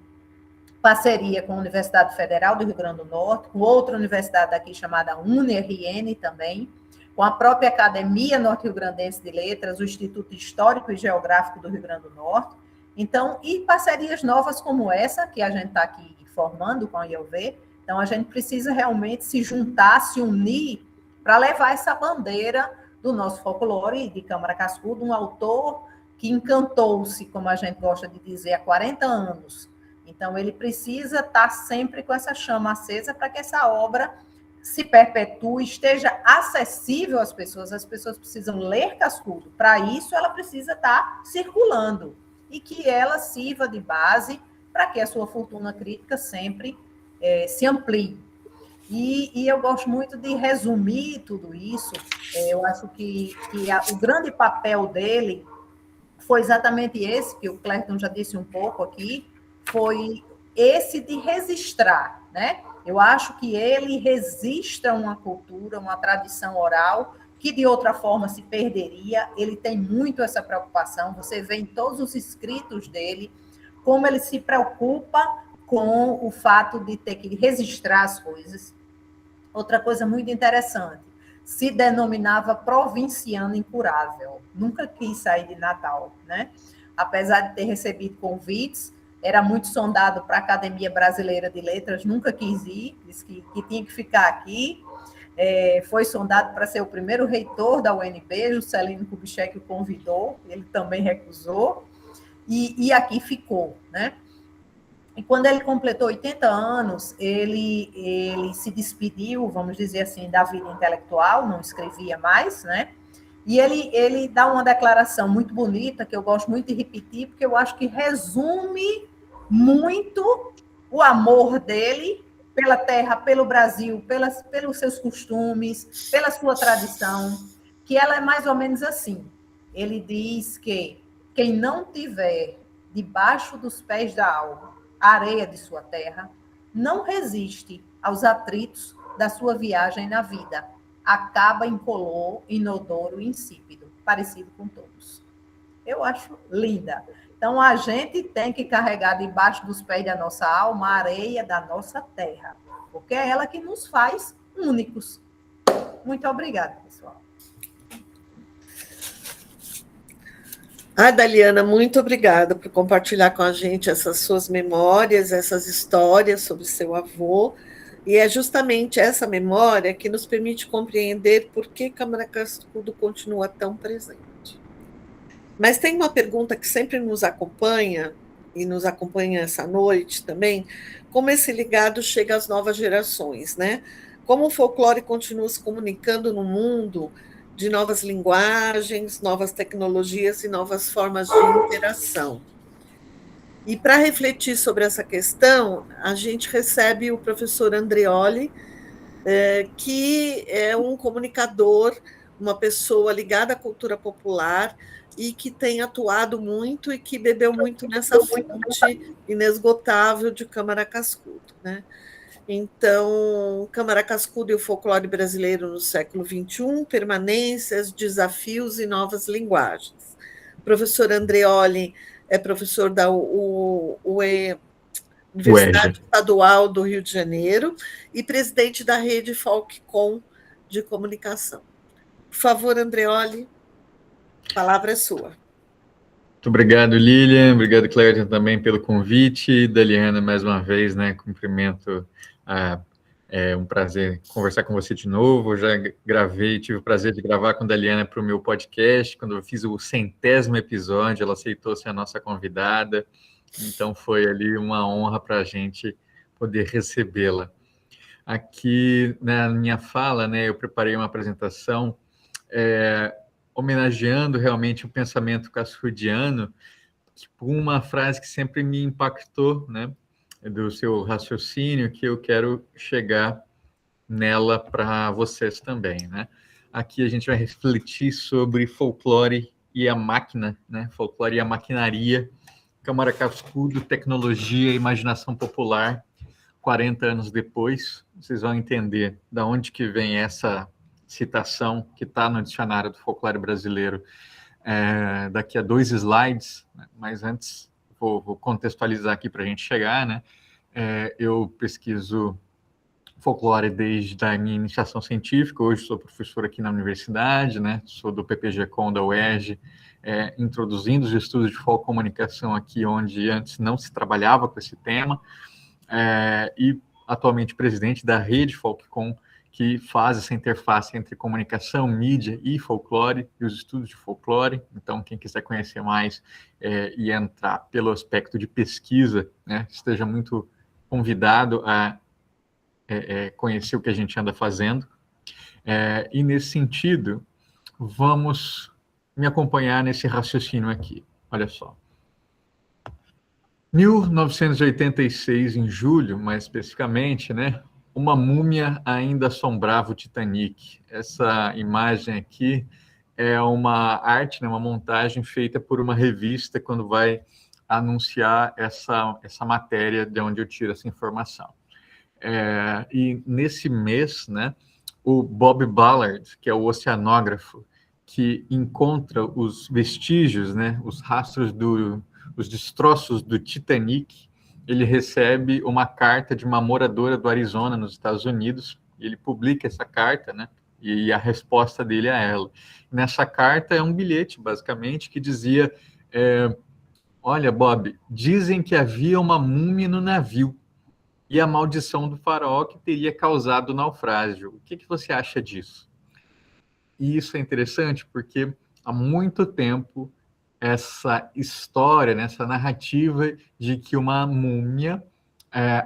parceria com a Universidade Federal do Rio Grande do Norte, com outra universidade aqui chamada UniRN também, com a própria Academia Norte-Rio-Grandense de Letras, o Instituto Histórico e Geográfico do Rio Grande do Norte. Então, e parcerias novas como essa, que a gente está aqui formando com a IOV. Então, a gente precisa realmente se juntar, se unir, para levar essa bandeira do nosso folclore de Câmara Cascudo, um autor que encantou-se, como a gente gosta de dizer, há 40 anos. Então, ele precisa estar sempre com essa chama acesa para que essa obra se perpetue, esteja acessível às pessoas precisam ler Cascudo. Para isso, ela precisa estar circulando e que ela sirva de base para que a sua fortuna crítica sempre se amplie. E eu gosto muito de resumir tudo isso. Eu acho que o grande papel dele foi exatamente esse, que o Clérton já disse um pouco aqui, foi esse de registrar, né? Eu acho que ele registra uma cultura, uma tradição oral, que de outra forma se perderia. Ele tem muito essa preocupação, você vê em todos os escritos dele, como ele se preocupa com o fato de ter que registrar as coisas. Outra coisa muito interessante, se denominava provinciano incurável, nunca quis sair de Natal, né? Apesar de ter recebido convites, era muito sondado para a Academia Brasileira de Letras, nunca quis ir, disse que tinha que ficar aqui. foi sondado para ser o primeiro reitor da UNB, Juscelino Kubitschek o convidou, ele também recusou, e aqui ficou, né? E quando ele completou 80 anos, ele se despediu, vamos dizer assim, da vida intelectual, não escrevia mais, né? E ele dá uma declaração muito bonita, que eu gosto muito de repetir, porque eu acho que resume muito o amor dele pela terra, pelo Brasil, pelos seus costumes, pela sua tradição, que ela é mais ou menos assim. Ele diz que quem não tiver debaixo dos pés da alma a areia de sua terra, não resiste aos atritos da sua viagem na vida. Acaba incolor, inodoro e insípido, parecido com todos. Eu acho linda. Então, a gente tem que carregar debaixo dos pés da nossa alma a areia da nossa terra, porque é ela que nos faz únicos. Muito obrigada, pessoal. Daliana, muito obrigada por compartilhar com a gente essas suas memórias, essas histórias sobre seu avô. E é justamente essa memória que nos permite compreender por que Câmara Cascudo continua tão presente. Mas tem uma pergunta que sempre nos acompanha, e nos acompanha essa noite também, como esse legado chega às novas gerações, né? Como o folclore continua se comunicando no mundo de novas linguagens, novas tecnologias e novas formas de interação. E para refletir sobre essa questão, a gente recebe o professor Andreoli, que é um comunicador, uma pessoa ligada à cultura popular e que tem atuado muito e que bebeu muito nessa fonte inesgotável de Câmara Cascudo, né? Então, Câmara Cascudo e o folclore brasileiro no século XXI, permanências, desafios e novas linguagens. O professor Andreoli é professor da Universidade Estadual do Rio de Janeiro e presidente da rede Folkcom de comunicação. Por favor, Andreoli, a palavra é sua. Muito obrigado, Lilian. Obrigado, Clélia, também pelo convite. Daliana, mais uma vez, né, cumprimento. É um prazer conversar com você de novo. Eu já tive o prazer de gravar com a Daliana para o meu podcast, quando eu fiz o 100º episódio, ela aceitou ser a nossa convidada, então foi ali uma honra para a gente poder recebê-la. Aqui na minha fala, né, eu preparei uma apresentação homenageando realmente o pensamento cascudiano, por uma frase que sempre me impactou, né, do seu raciocínio, que eu quero chegar nela para vocês também, né? Aqui a gente vai refletir sobre folclore e a máquina, né? Folclore e a maquinaria, Câmara Cascudo, tecnologia e imaginação popular, 40 anos depois. Vocês vão entender de onde que vem essa citação que está no dicionário do folclore brasileiro daqui a 2 slides, né? Mas antes vou contextualizar aqui para a gente chegar, né? Eu pesquiso folclore desde a minha iniciação científica, hoje sou professor aqui na universidade, né? Sou do PPG-Com da UERJ, introduzindo os estudos de folcomunicação aqui, onde antes não se trabalhava com esse tema, e atualmente presidente da rede Folkcom, que faz essa interface entre comunicação, mídia e folclore, e os estudos de folclore. Então, quem quiser conhecer mais e entrar pelo aspecto de pesquisa, né, esteja muito convidado a conhecer o que a gente anda fazendo. E, nesse sentido, vamos me acompanhar nesse raciocínio aqui. Olha só. 1986, em julho, mais especificamente, né, uma múmia ainda assombrava o Titanic. Essa imagem aqui é uma arte, né, uma montagem feita por uma revista quando vai anunciar essa matéria de onde eu tiro essa informação. E nesse mês, né, o Bob Ballard, que é o oceanógrafo, que encontra os vestígios, né, os rastros os destroços do Titanic, ele recebe uma carta de uma moradora do Arizona, nos Estados Unidos, e ele publica essa carta, né? E a resposta dele a ela. Nessa carta é um bilhete, basicamente, que dizia: olha, Bob, dizem que havia uma múmia no navio. e a maldição do faraó que teria causado o naufrágio. O que você acha disso? E isso é interessante porque há muito tempo essa história, né, essa narrativa de que uma múmia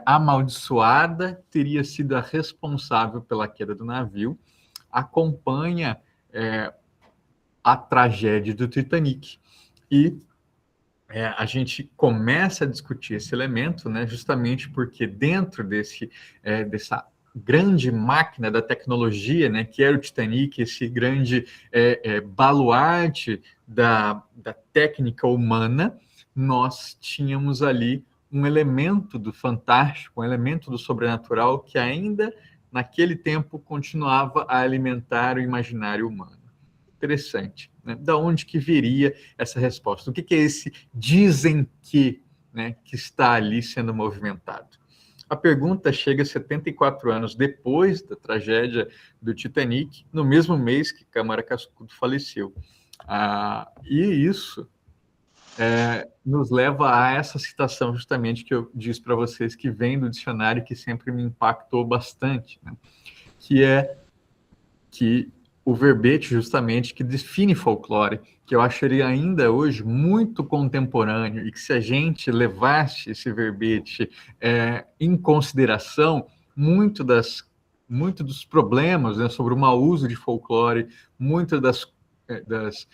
amaldiçoada teria sido a responsável pela queda do navio, acompanha a tragédia do Titanic. E a gente começa a discutir esse elemento, né, justamente porque dentro dessa grande máquina da tecnologia, né, que era o Titanic, esse grande baluarte da técnica humana, nós tínhamos ali um elemento do fantástico, um elemento do sobrenatural que ainda naquele tempo continuava a alimentar o imaginário humano. Interessante, né? Da onde que viria essa resposta? O que é esse dizem que, né, que está ali sendo movimentado? A pergunta chega 74 anos depois da tragédia do Titanic, no mesmo mês que Câmara Cascudo faleceu. E isso nos leva a essa citação justamente que eu disse para vocês, que vem do dicionário, que sempre me impactou bastante, né? Que é que o verbete justamente que define folclore, que eu acho ele ainda hoje muito contemporâneo, e que se a gente levasse esse verbete em consideração, muito dos problemas, né, sobre o mau uso de folclore, muitas das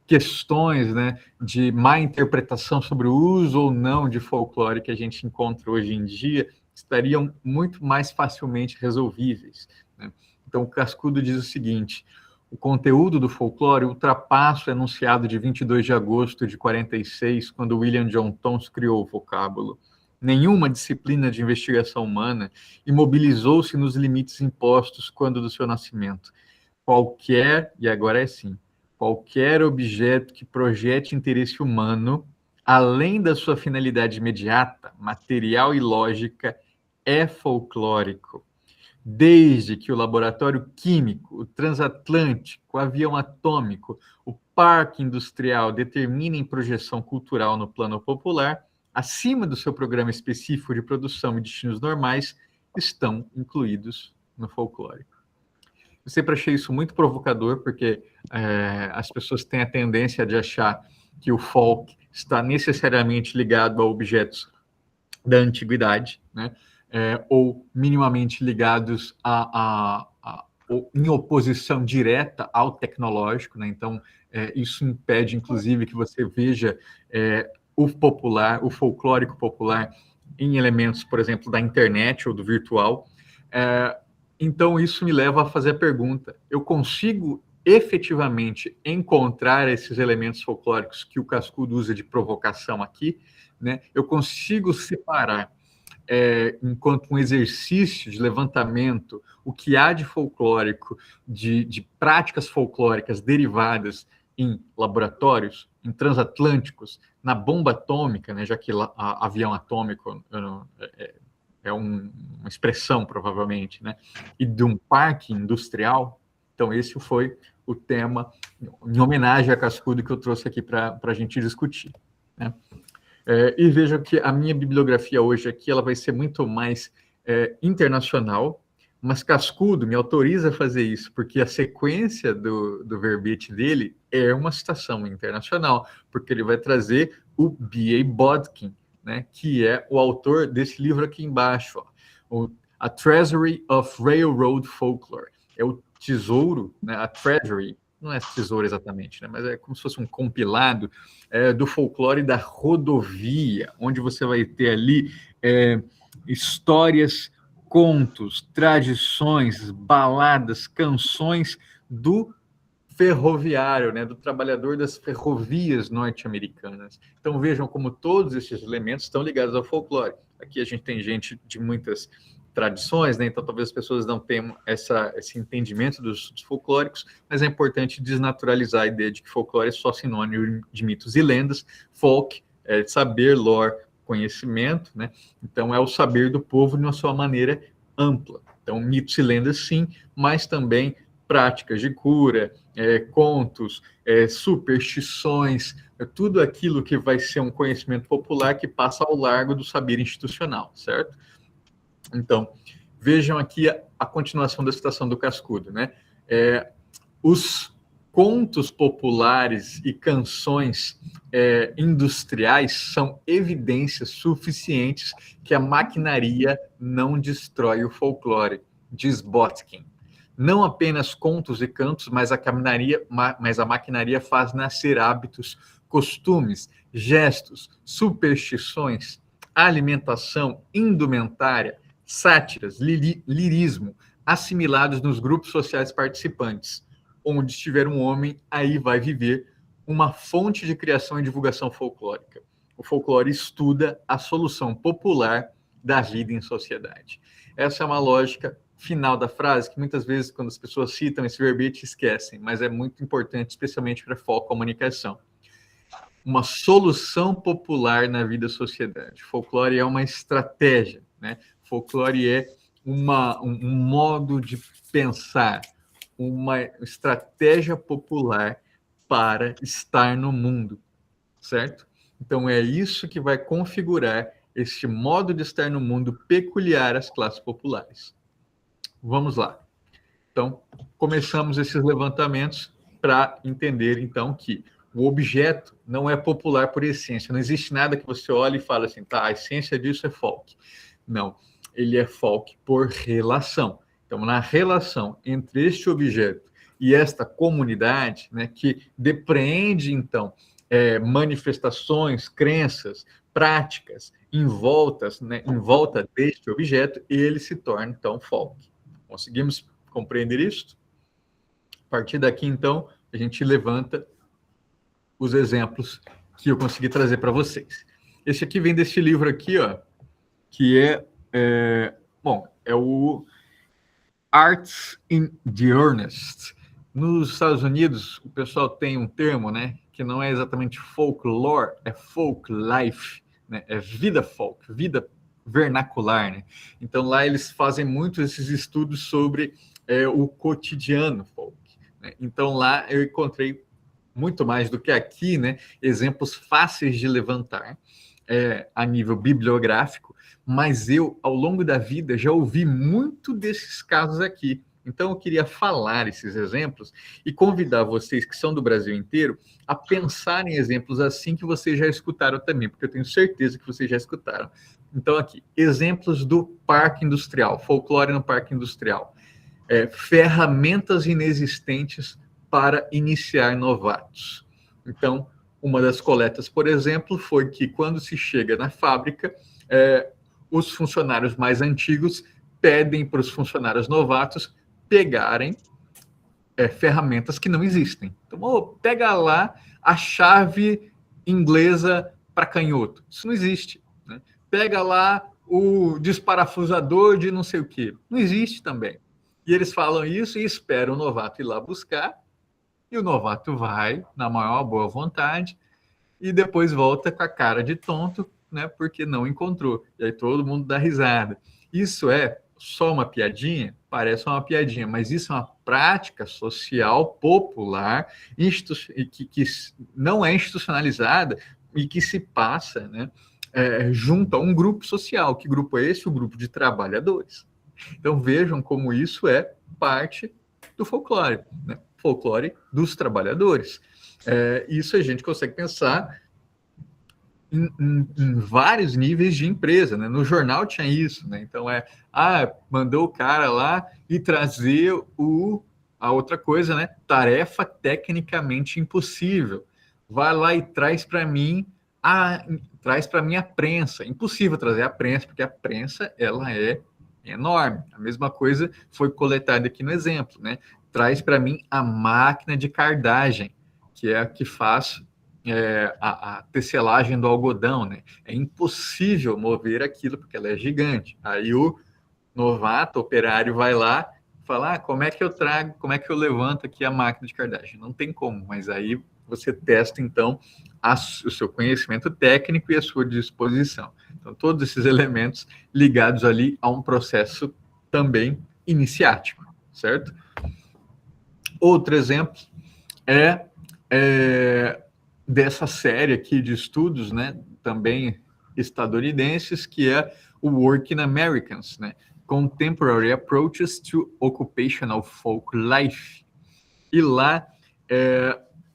questões, né, de má interpretação sobre o uso ou não de folclore que a gente encontra hoje em dia, estariam muito mais facilmente resolvíveis, né? Então, o Cascudo diz o seguinte: o conteúdo do folclore ultrapassa o enunciado de 22 de agosto de 46, quando William John Thoms criou o vocábulo. Nenhuma disciplina de investigação humana imobilizou-se nos limites impostos quando do seu nascimento. Qualquer, e agora é assim, qualquer objeto que projete interesse humano, além da sua finalidade imediata, material e lógica, é folclórico. Desde que o laboratório químico, o transatlântico, o avião atômico, o parque industrial determinem projeção cultural no plano popular, acima do seu programa específico de produção e destinos normais, estão incluídos no folclore. Eu sempre achei isso muito provocador, porque as pessoas têm a tendência de achar que o folk está necessariamente ligado a objetos da antiguidade, né? Ou minimamente ligados em oposição direta ao tecnológico, né? Então, isso impede, inclusive, que você veja o folclórico popular em elementos, por exemplo, da internet ou do virtual. Então, isso me leva a fazer a pergunta: eu consigo efetivamente encontrar esses elementos folclóricos que o Cascudo usa de provocação aqui, né? Eu consigo separar, enquanto um exercício de levantamento, o que há de folclórico, de práticas folclóricas derivadas em laboratórios, em transatlânticos, na bomba atômica, né, já que avião atômico é uma expressão, provavelmente, né, e de um parque industrial. Então, esse foi o tema, em homenagem a Cascudo, que eu trouxe aqui para a gente discutir, né? E vejam que a minha bibliografia hoje aqui ela vai ser muito mais internacional, mas Cascudo me autoriza a fazer isso, porque a sequência do verbete dele é uma citação internacional, porque ele vai trazer o B.A. Bodkin, né, que é o autor desse livro aqui embaixo, ó, A Treasury of Railroad Folklore. É o tesouro, né, a Treasury, não é tesouro exatamente, né, mas é como se fosse um compilado do folclore da rodovia, onde você vai ter ali histórias, contos, tradições, baladas, canções do ferroviário, né, do trabalhador das ferrovias norte-americanas. Então vejam como todos esses elementos estão ligados ao folclore. Aqui a gente tem gente de muitas tradições, né? Então talvez as pessoas não tenham esse entendimento dos folclóricos, mas é importante desnaturalizar a ideia de que folclore é só sinônimo de mitos e lendas. Folk é saber, lore, conhecimento, né? Então é o saber do povo de uma sua maneira ampla. Então mitos e lendas sim, mas também práticas de cura, contos, superstições, é tudo aquilo que vai ser um conhecimento popular que passa ao largo do saber institucional, certo? Então, vejam aqui a continuação da citação do Cascudo, né? Os contos populares e canções industriais são evidências suficientes que a maquinaria não destrói o folclore, diz Botkin. Não apenas contos e cantos, mas a maquinaria faz nascer hábitos, costumes, gestos, superstições, alimentação, indumentária, sátiras, lirismo, assimilados nos grupos sociais participantes. Onde estiver um homem, aí vai viver uma fonte de criação e divulgação folclórica. O folclore estuda a solução popular da vida em sociedade. Essa é uma lógica final da frase que muitas vezes, quando as pessoas citam esse verbete, esquecem, mas é muito importante, especialmente para a focomunicação. Uma solução popular na vida da sociedade. Folclore é uma estratégia, né? Folclore é um modo de pensar, uma estratégia popular para estar no mundo, certo? Então, é isso que vai configurar este modo de estar no mundo peculiar às classes populares. Vamos lá. Então, começamos esses levantamentos para entender, então, que o objeto não é popular por essência. Não existe nada que você olhe e fale assim, tá, a essência disso é folk. Não, ele é folk por relação. Então, na relação entre este objeto e esta comunidade, né, que depreende, então, manifestações, crenças, práticas em volta deste objeto, ele se torna, então, folk. Conseguimos compreender isso? A partir daqui, então, a gente levanta os exemplos que eu consegui trazer para vocês. Esse aqui vem desse livro aqui, ó, que é o Arts in the Earnest. Nos Estados Unidos, o pessoal tem um termo, né, que não é exatamente folklore, é folk life, né, é vida folk, vida vernacular, né? Então lá eles fazem muito esses estudos sobre o cotidiano folk, né? Então lá eu encontrei muito mais do que aqui, né, exemplos fáceis de levantar a nível bibliográfico, mas eu, ao longo da vida, já ouvi muito desses casos aqui. Então, eu queria falar esses exemplos e convidar vocês que são do Brasil inteiro a pensar em exemplos assim que vocês já escutaram também, porque eu tenho certeza que vocês já escutaram. Então, aqui, exemplos do parque industrial, folclore no parque industrial. Ferramentas inexistentes para iniciar novatos. Então, uma das coletas, por exemplo, foi que quando se chega na fábrica, os funcionários mais antigos pedem para os funcionários novatos pegarem ferramentas que não existem. Então, pega lá a chave inglesa para canhoto. Isso não existe, né? Pega lá o desparafusador de não sei o quê. Não existe também. E eles falam isso e esperam o novato ir lá buscar, e o novato vai, na maior boa vontade, e depois volta com a cara de tonto, né, porque não encontrou. E aí todo mundo dá risada. Isso é só uma piadinha? Parece uma piadinha, mas isso é uma prática social popular que não é institucionalizada e que se passa, né, junto a um grupo social. Que grupo é esse? O grupo de trabalhadores. Então vejam como isso é parte do folclore, né? Folclore dos trabalhadores. Isso a gente consegue pensar em vários níveis de empresa, né? No jornal tinha isso, né? Então mandou o cara lá e trazer a outra coisa, né? Tarefa tecnicamente impossível. Vai lá e traz para mim a prensa. Impossível trazer a prensa, porque a prensa ela é enorme. A mesma coisa foi coletada aqui no exemplo, né? Traz para mim a máquina de cardagem, que é a que faz a tecelagem do algodão, né? É impossível mover aquilo porque ela é gigante. Aí o novato, operário, vai lá e fala: como é que eu trago, como é que eu levanto aqui a máquina de cardagem? Não tem como, mas aí você testa, então, o seu conhecimento técnico e a sua disposição. Então, todos esses elementos ligados ali a um processo também iniciático, certo? Outro exemplo é dessa série aqui de estudos, né, também estadunidenses, que é o Working Americans, né, Contemporary Approaches to Occupational Folk Life. E lá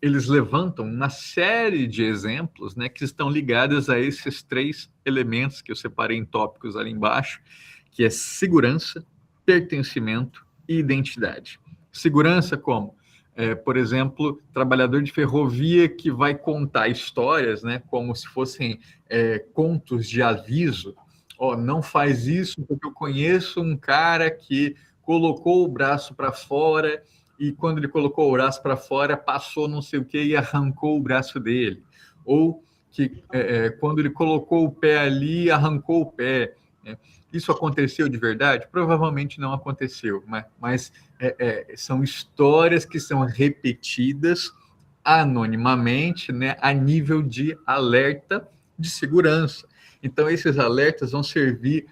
eles levantam uma série de exemplos, né, que estão ligados a esses 3 elementos que eu separei em tópicos ali embaixo, que é segurança, pertencimento e identidade. Segurança como? Por exemplo, trabalhador de ferrovia que vai contar histórias, né, como se fossem contos de aviso. Não faz isso porque eu conheço um cara que colocou o braço para fora e quando ele colocou o braço para fora, passou não sei o que e arrancou o braço dele. Ou que quando ele colocou o pé ali, arrancou o pé. Isso aconteceu de verdade? Provavelmente não aconteceu, mas são histórias que são repetidas anonimamente, né, a nível de alerta de segurança. Então, esses alertas vão servir,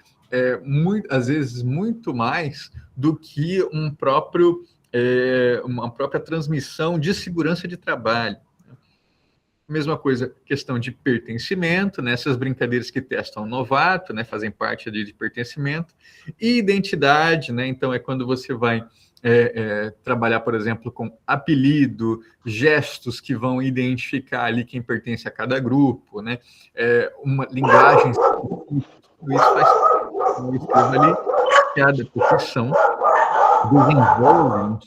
às vezes, muito mais do que uma própria transmissão de segurança de trabalho. Mesma coisa, questão de pertencimento, né? Essas brincadeiras que testam o novato, né? Fazem parte ali de pertencimento. E identidade, né? Então, é quando você vai trabalhar, por exemplo, com apelido, gestos que vão identificar ali quem pertence a cada grupo, né? Uma linguagem, tudo isso faz parte. Ali, cada profissão desenvolve um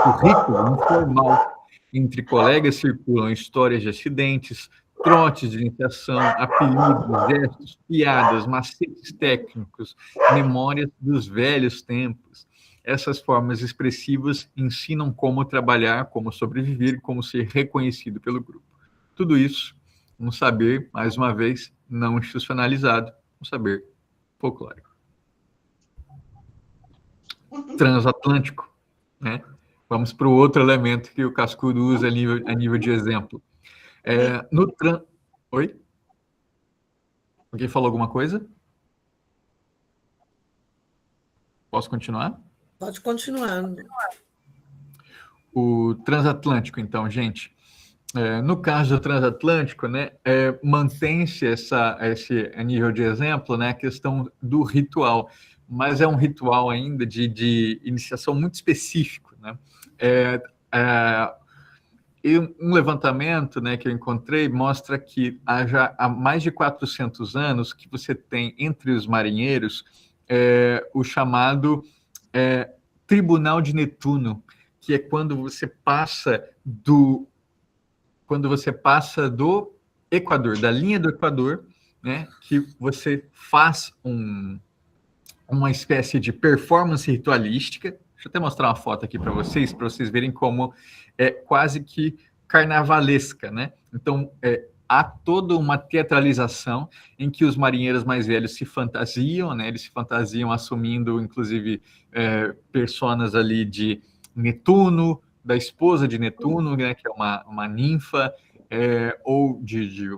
currículo informal. Entre colegas circulam histórias de acidentes, trotes de iniciação, apelidos, gestos, piadas, macetes técnicos, memórias dos velhos tempos. Essas formas expressivas ensinam como trabalhar, como sobreviver e como ser reconhecido pelo grupo. Tudo isso, um saber, mais uma vez, não institucionalizado, um saber folclórico. Transatlântico, né? Vamos para o outro elemento que o Cascudo usa a nível de exemplo. Oi? Alguém falou alguma coisa? Posso continuar? Pode continuar. O transatlântico, então, gente. No caso do transatlântico, né, mantém-se esse nível de exemplo, né, a questão do ritual, mas é um ritual ainda de iniciação muito específico, né? E um levantamento, né, que eu encontrei mostra que já há mais de 400 anos que você tem entre os marinheiros o chamado Tribunal de Netuno, que é quando você passa do Equador, da linha do Equador, né, que você faz uma espécie de performance ritualística. Deixa eu até mostrar uma foto aqui para vocês verem como é quase que carnavalesca, né? Então, há toda uma teatralização em que os marinheiros mais velhos se fantasiam, né? Eles se fantasiam assumindo, inclusive, personas ali de Netuno, da esposa de Netuno, né? Que é uma ninfa, ou de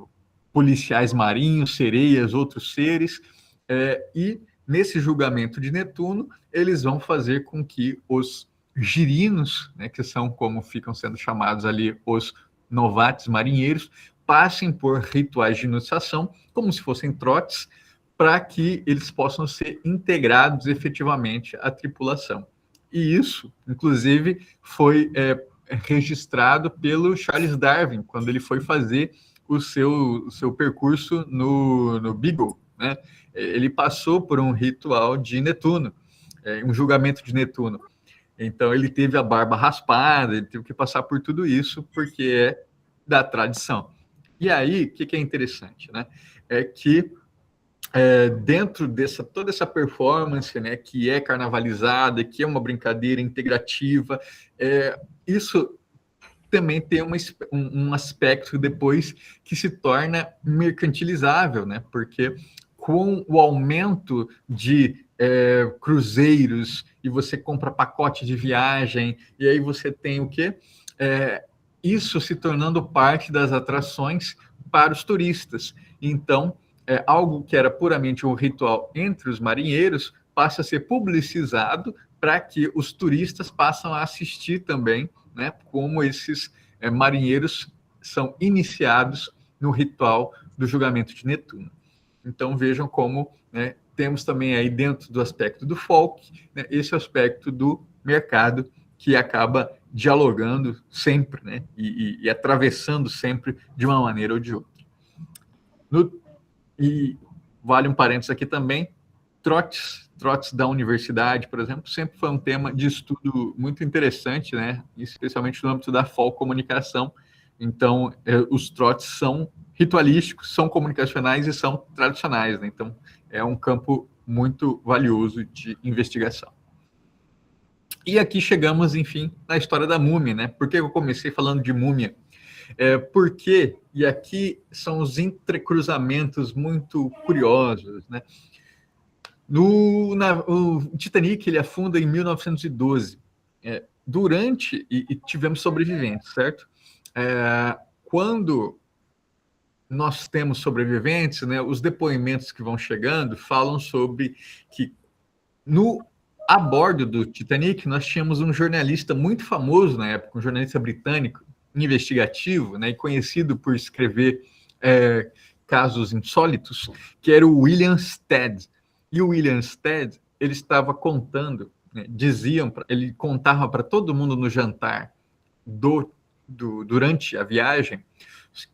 policiais marinhos, sereias, outros seres, e nesse julgamento de Netuno, eles vão fazer com que os girinos, né, que são como ficam sendo chamados ali os novatos marinheiros, passem por rituais de iniciação, como se fossem trotes, para que eles possam ser integrados efetivamente à tripulação. E isso, inclusive, foi registrado pelo Charles Darwin, quando ele foi fazer o seu percurso no Beagle, né? Ele passou por um ritual de Netuno, um julgamento de Netuno. Então, ele teve a barba raspada, ele teve que passar por tudo isso, porque é da tradição. E aí, o que é interessante, né? É que dentro toda essa performance, né, que é carnavalizada, que é uma brincadeira integrativa, isso também tem um aspecto depois que se torna mercantilizável, né? Porque com o aumento de cruzeiros e você compra pacote de viagem, e aí você tem o quê? Isso se tornando parte das atrações para os turistas. Então, algo que era puramente um ritual entre os marinheiros passa a ser publicizado para que os turistas passam a assistir também, né, como esses marinheiros são iniciados no ritual do julgamento de Netuno. Então vejam como, né, temos também aí dentro do aspecto do folk, né, esse aspecto do mercado que acaba dialogando sempre, né, e atravessando sempre de uma maneira ou de outra. E vale um parênteses aqui também, trotes da universidade, por exemplo, sempre foi um tema de estudo muito interessante, né, especialmente no âmbito da folk comunicação. Então, os trotes são ritualísticos, são comunicacionais e são tradicionais, né? Então, é um campo muito valioso de investigação. E aqui chegamos, enfim, na história da múmia, né? Por que eu comecei falando de múmia? Porque, e aqui são os entrecruzamentos muito curiosos, né? O Titanic, ele afunda em 1912. E tivemos sobreviventes, certo? Quando nós temos sobreviventes, né, os depoimentos que vão chegando falam sobre que a bordo do Titanic nós tínhamos um jornalista muito famoso na época, um jornalista britânico, investigativo, né, e conhecido por escrever casos insólitos, que era o William Stead. E o William Stead, ele estava contando, né, ele contava para todo mundo no jantar durante a viagem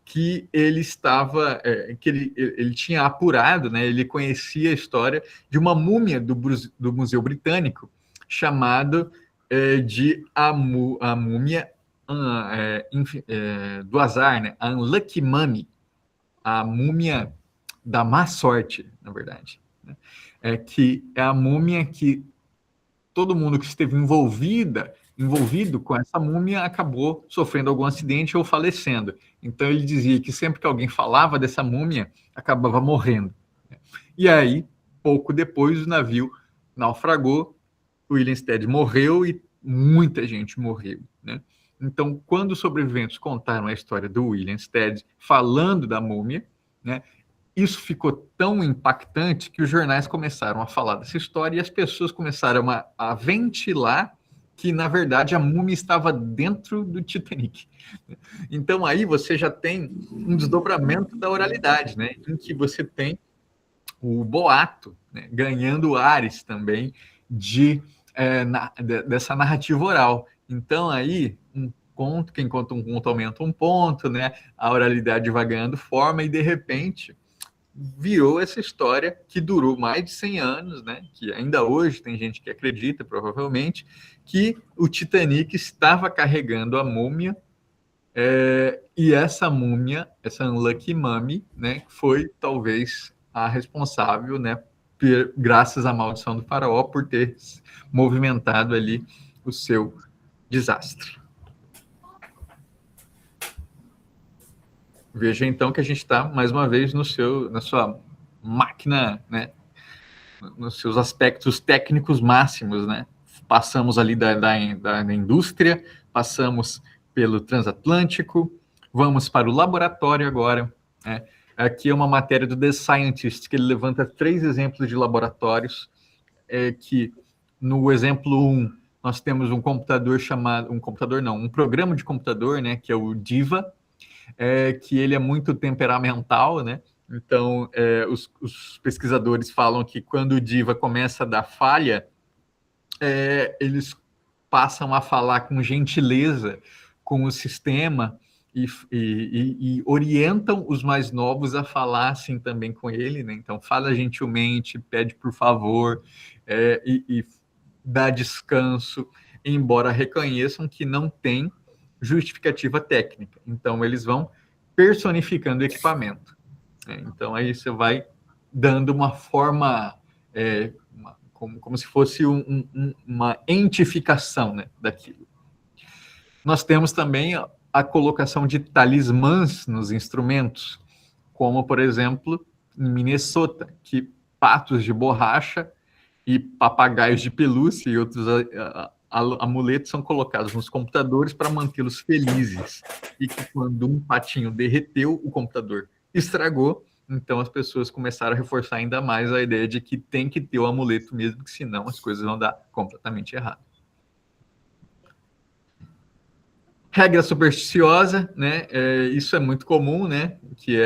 que ele estava, que ele tinha apurado, né, ele conhecia a história de uma múmia do Museu Britânico chamado de a múmia do azar, né, a Unlucky Mummy, a múmia da má sorte, na verdade, né, que é a múmia que todo mundo que esteve envolvido com essa múmia acabou sofrendo algum acidente ou falecendo. Então ele dizia que sempre que alguém falava dessa múmia, acabava morrendo. E aí, pouco depois, o navio naufragou, o William Stead morreu e muita gente morreu, né? Então, quando os sobreviventes contaram a história do William Stead falando da múmia, né, isso ficou tão impactante que os jornais começaram a falar dessa história e as pessoas começaram a ventilar que, na verdade, a múmia estava dentro do Titanic. Então, aí você já tem um desdobramento da oralidade, né, em que você tem o boato, né, ganhando ares também dessa narrativa oral. Então, aí, quem conta um conto aumenta um ponto, né, a oralidade vai ganhando forma e, de repente, virou essa história que durou mais de 100 anos, né? Que ainda hoje tem gente que acredita, provavelmente, que o Titanic estava carregando a múmia, e essa múmia, essa Unlucky Mummy, né, foi talvez a responsável, né, graças à maldição do faraó, por ter movimentado ali o seu desastre. Veja, então, que a gente está, mais uma vez, na sua máquina, né, nos seus aspectos técnicos máximos, né? Passamos ali da indústria, passamos pelo transatlântico, vamos para o laboratório agora, né? Aqui é uma matéria do The Scientist, que ele levanta 3 exemplos de laboratórios, que no exemplo 1, nós temos um programa de computador, né, que é o Diva, que ele é muito temperamental, né? Então, os pesquisadores falam que quando o Diva começa a dar falha, eles passam a falar com gentileza com o sistema e orientam os mais novos a falar assim também com ele, né? Então, fala gentilmente, pede por favor, e dá descanso, embora reconheçam que não tem justificativa técnica. Então, eles vão personificando o equipamento. Então, aí você vai dando uma forma, como se fosse uma entificação, né, daquilo. Nós temos também a colocação de talismãs nos instrumentos, como, por exemplo, em Minnesota, que patos de borracha e papagaios de pelúcia e outros amuletos são colocados nos computadores para mantê-los felizes. E que quando um patinho derreteu, o computador estragou, então as pessoas começaram a reforçar ainda mais a ideia de que tem que ter o amuleto mesmo, que senão as coisas vão dar completamente errado. regra supersticiosa, né? Isso é muito comum, né? Que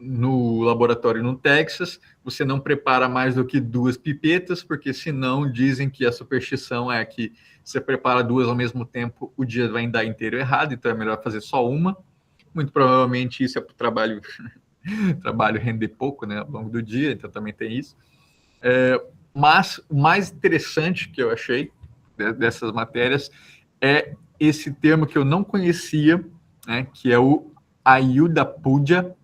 no laboratório no Texas, você não prepara mais do que 2 pipetas, porque senão dizem que a superstição é que você prepara 2 ao mesmo tempo, o dia vai dar inteiro errado, então é melhor fazer só uma. Muito provavelmente isso é para o trabalho render pouco, né, ao longo do dia, então também tem isso. Mas o mais interessante que eu achei dessas matérias é esse termo que eu não conhecia, né, que é o Ayuda Puja,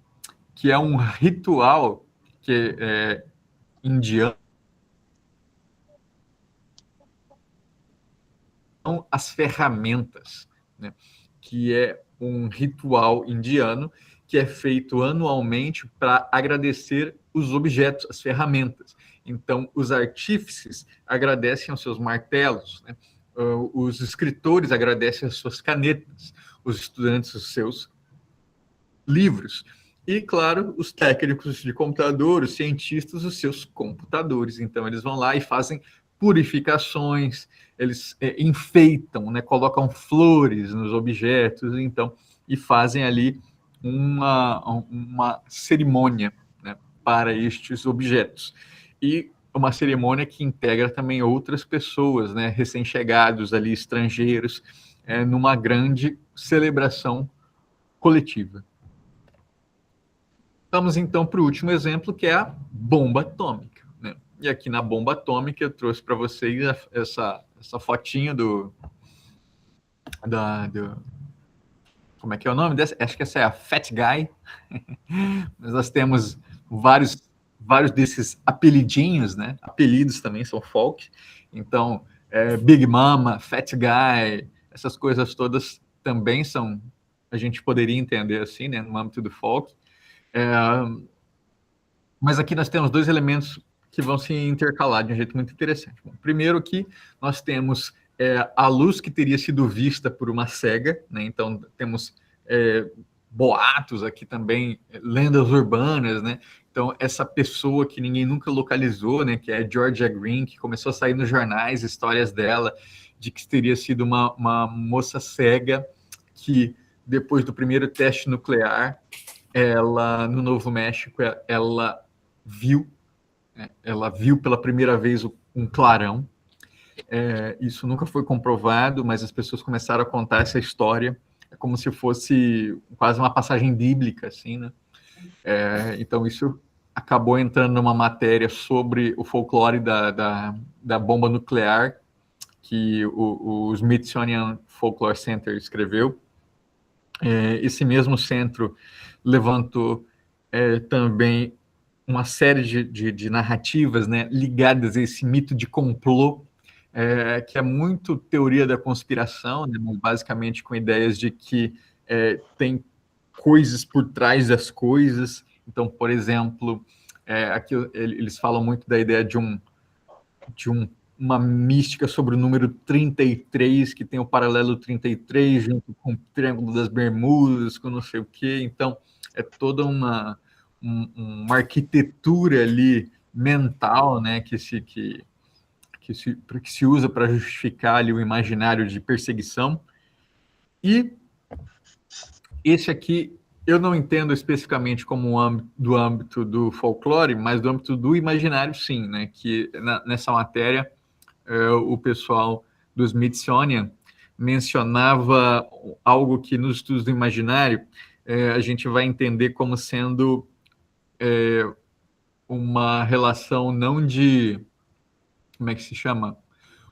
que é um ritual que é indiano. São as ferramentas, né, que é um ritual indiano que é feito anualmente para agradecer os objetos, as ferramentas. Então, os artífices agradecem aos seus martelos, né? Os escritores agradecem as suas canetas, os estudantes os seus livros. E, claro, os técnicos de computador, os cientistas, os seus computadores. Então, eles vão lá e fazem purificações, eles enfeitam, né, colocam flores nos objetos, então, e fazem ali uma cerimônia, né, para estes objetos. E uma cerimônia que integra também outras pessoas, né, recém-chegados ali, estrangeiros, numa grande celebração coletiva. Vamos então para o último exemplo, que é a bomba atômica, né? E aqui na bomba atômica eu trouxe para vocês essa fotinha como é que é o nome dessa? Acho que essa é a Fat Guy. Mas nós temos vários desses apelidinhos, né? Apelidos também são folk. Então, Big Mama, Fat Guy, essas coisas todas também são, a gente poderia entender assim, né? No âmbito do folk. Mas aqui nós temos 2 elementos que vão se intercalar de um jeito muito interessante. Bom, primeiro que nós temos a luz que teria sido vista por uma cega, né? Então temos boatos aqui também, lendas urbanas, né? Então essa pessoa que ninguém nunca localizou, né? Que é Georgia Green, que começou a sair nos jornais histórias dela de que teria sido uma moça cega que depois do primeiro teste nuclear, ela no Novo México, ela viu pela primeira vez um clarão. Isso nunca foi comprovado, mas as pessoas começaram a contar essa história como se fosse quase uma passagem bíblica, assim, né? Então isso acabou entrando numa matéria sobre o folclore da bomba nuclear que o Smithsonian Folklore Center escreveu. Esse mesmo centro levantou também uma série de narrativas, né, ligadas a esse mito de complô, que é muito teoria da conspiração, né, basicamente com ideias de que tem coisas por trás das coisas. Então, por exemplo, aqui eles falam muito da ideia de uma mística sobre o número 33, que tem o paralelo 33 junto com o Triângulo das Bermudas, com não sei o quê. Então, é toda uma arquitetura ali mental, né, que se usa para justificar ali o imaginário de perseguição. E esse aqui eu não entendo especificamente como do âmbito do folclore, mas do âmbito do imaginário, sim, né, que nessa matéria o pessoal do Smithsonian mencionava algo que nos estudos do imaginário a gente vai entender como sendo uma relação não de... Como é que se chama?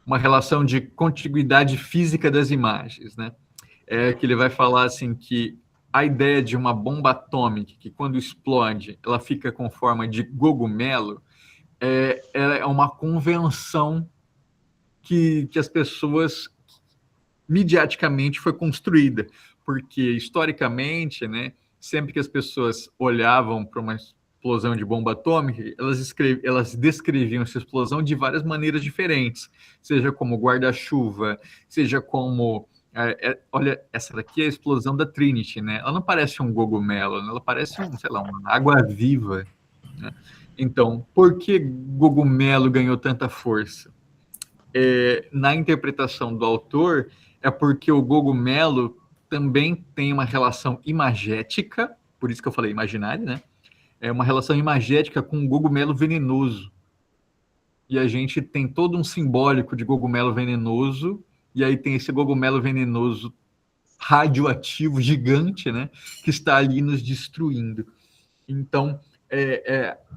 Uma relação de contiguidade física das imagens, né? Que ele vai falar assim que a ideia de uma bomba atômica, que quando explode, ela fica com forma de cogumelo, é uma convenção que as pessoas, midiaticamente, foi construída, porque historicamente, né, sempre que as pessoas olhavam para uma explosão de bomba atômica, elas descreviam essa explosão de várias maneiras diferentes, seja como guarda-chuva, seja como... olha, essa daqui é a explosão da Trinity, né? Ela não parece um cogumelo, ela parece, sei lá, uma água-viva, né? Então, por que cogumelo ganhou tanta força? Na interpretação do autor, é porque o cogumelo também tem uma relação imagética, por isso que eu falei imaginária, né? É uma relação imagética com um cogumelo venenoso. E a gente tem todo um simbólico de cogumelo venenoso, e aí tem esse cogumelo venenoso radioativo gigante, né? Que está ali nos destruindo. Então,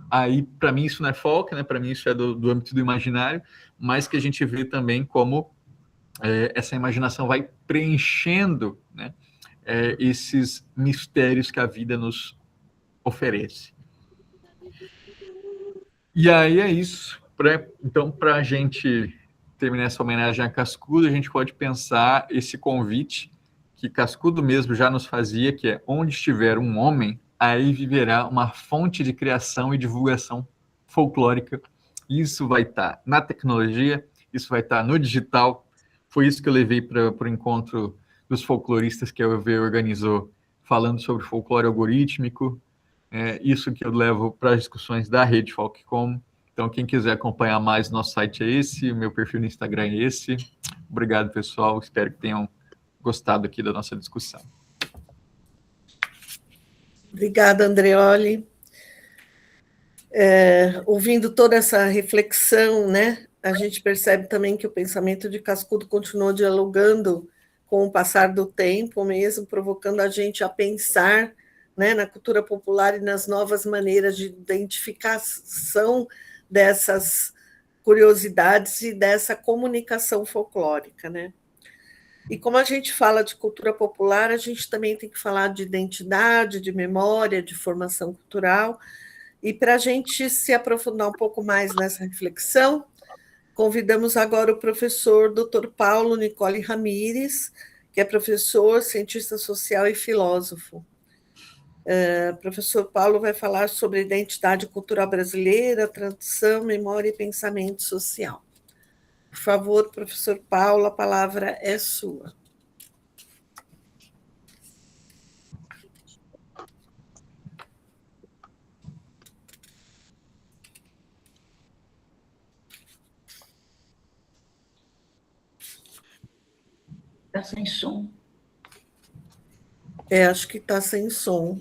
aí, para mim, isso não é folk, né? Para mim, isso é do âmbito do imaginário, mas que a gente vê também como essa imaginação vai preenchendo, né? Esses mistérios que a vida nos oferece. E aí é isso. Então, para a gente terminar essa homenagem a Cascudo, a gente pode pensar esse convite que Cascudo mesmo já nos fazia, que é: onde estiver um homem, aí viverá uma fonte de criação e divulgação folclórica. Isso vai estar na tecnologia, isso vai estar no digital. Foi isso que eu levei para o encontro dos folcloristas que a UV organizou, falando sobre folclore algorítmico. Isso que eu levo para as discussões da Rede Folkcom. Então, quem quiser acompanhar mais, nosso site é esse, o meu perfil no Instagram é esse. Obrigado, pessoal. Espero que tenham gostado aqui da nossa discussão. Obrigada, Andreoli. Ouvindo toda essa reflexão, né, a gente percebe também que o pensamento de Cascudo continuou dialogando com o passar do tempo mesmo, provocando a gente a pensar, né, na cultura popular e nas novas maneiras de identificação dessas curiosidades e dessa comunicação folclórica, né? E como a gente fala de cultura popular, a gente também tem que falar de identidade, de memória, de formação cultural. E para a gente se aprofundar um pouco mais nessa reflexão, convidamos agora o professor Dr. Paulo Nicole Ramires, que é professor, cientista social e filósofo. Professor Paulo vai falar sobre identidade cultural brasileira, tradição, memória e pensamento social. Por favor, professor Paulo, a palavra é sua. Está sem som. Acho que está sem som.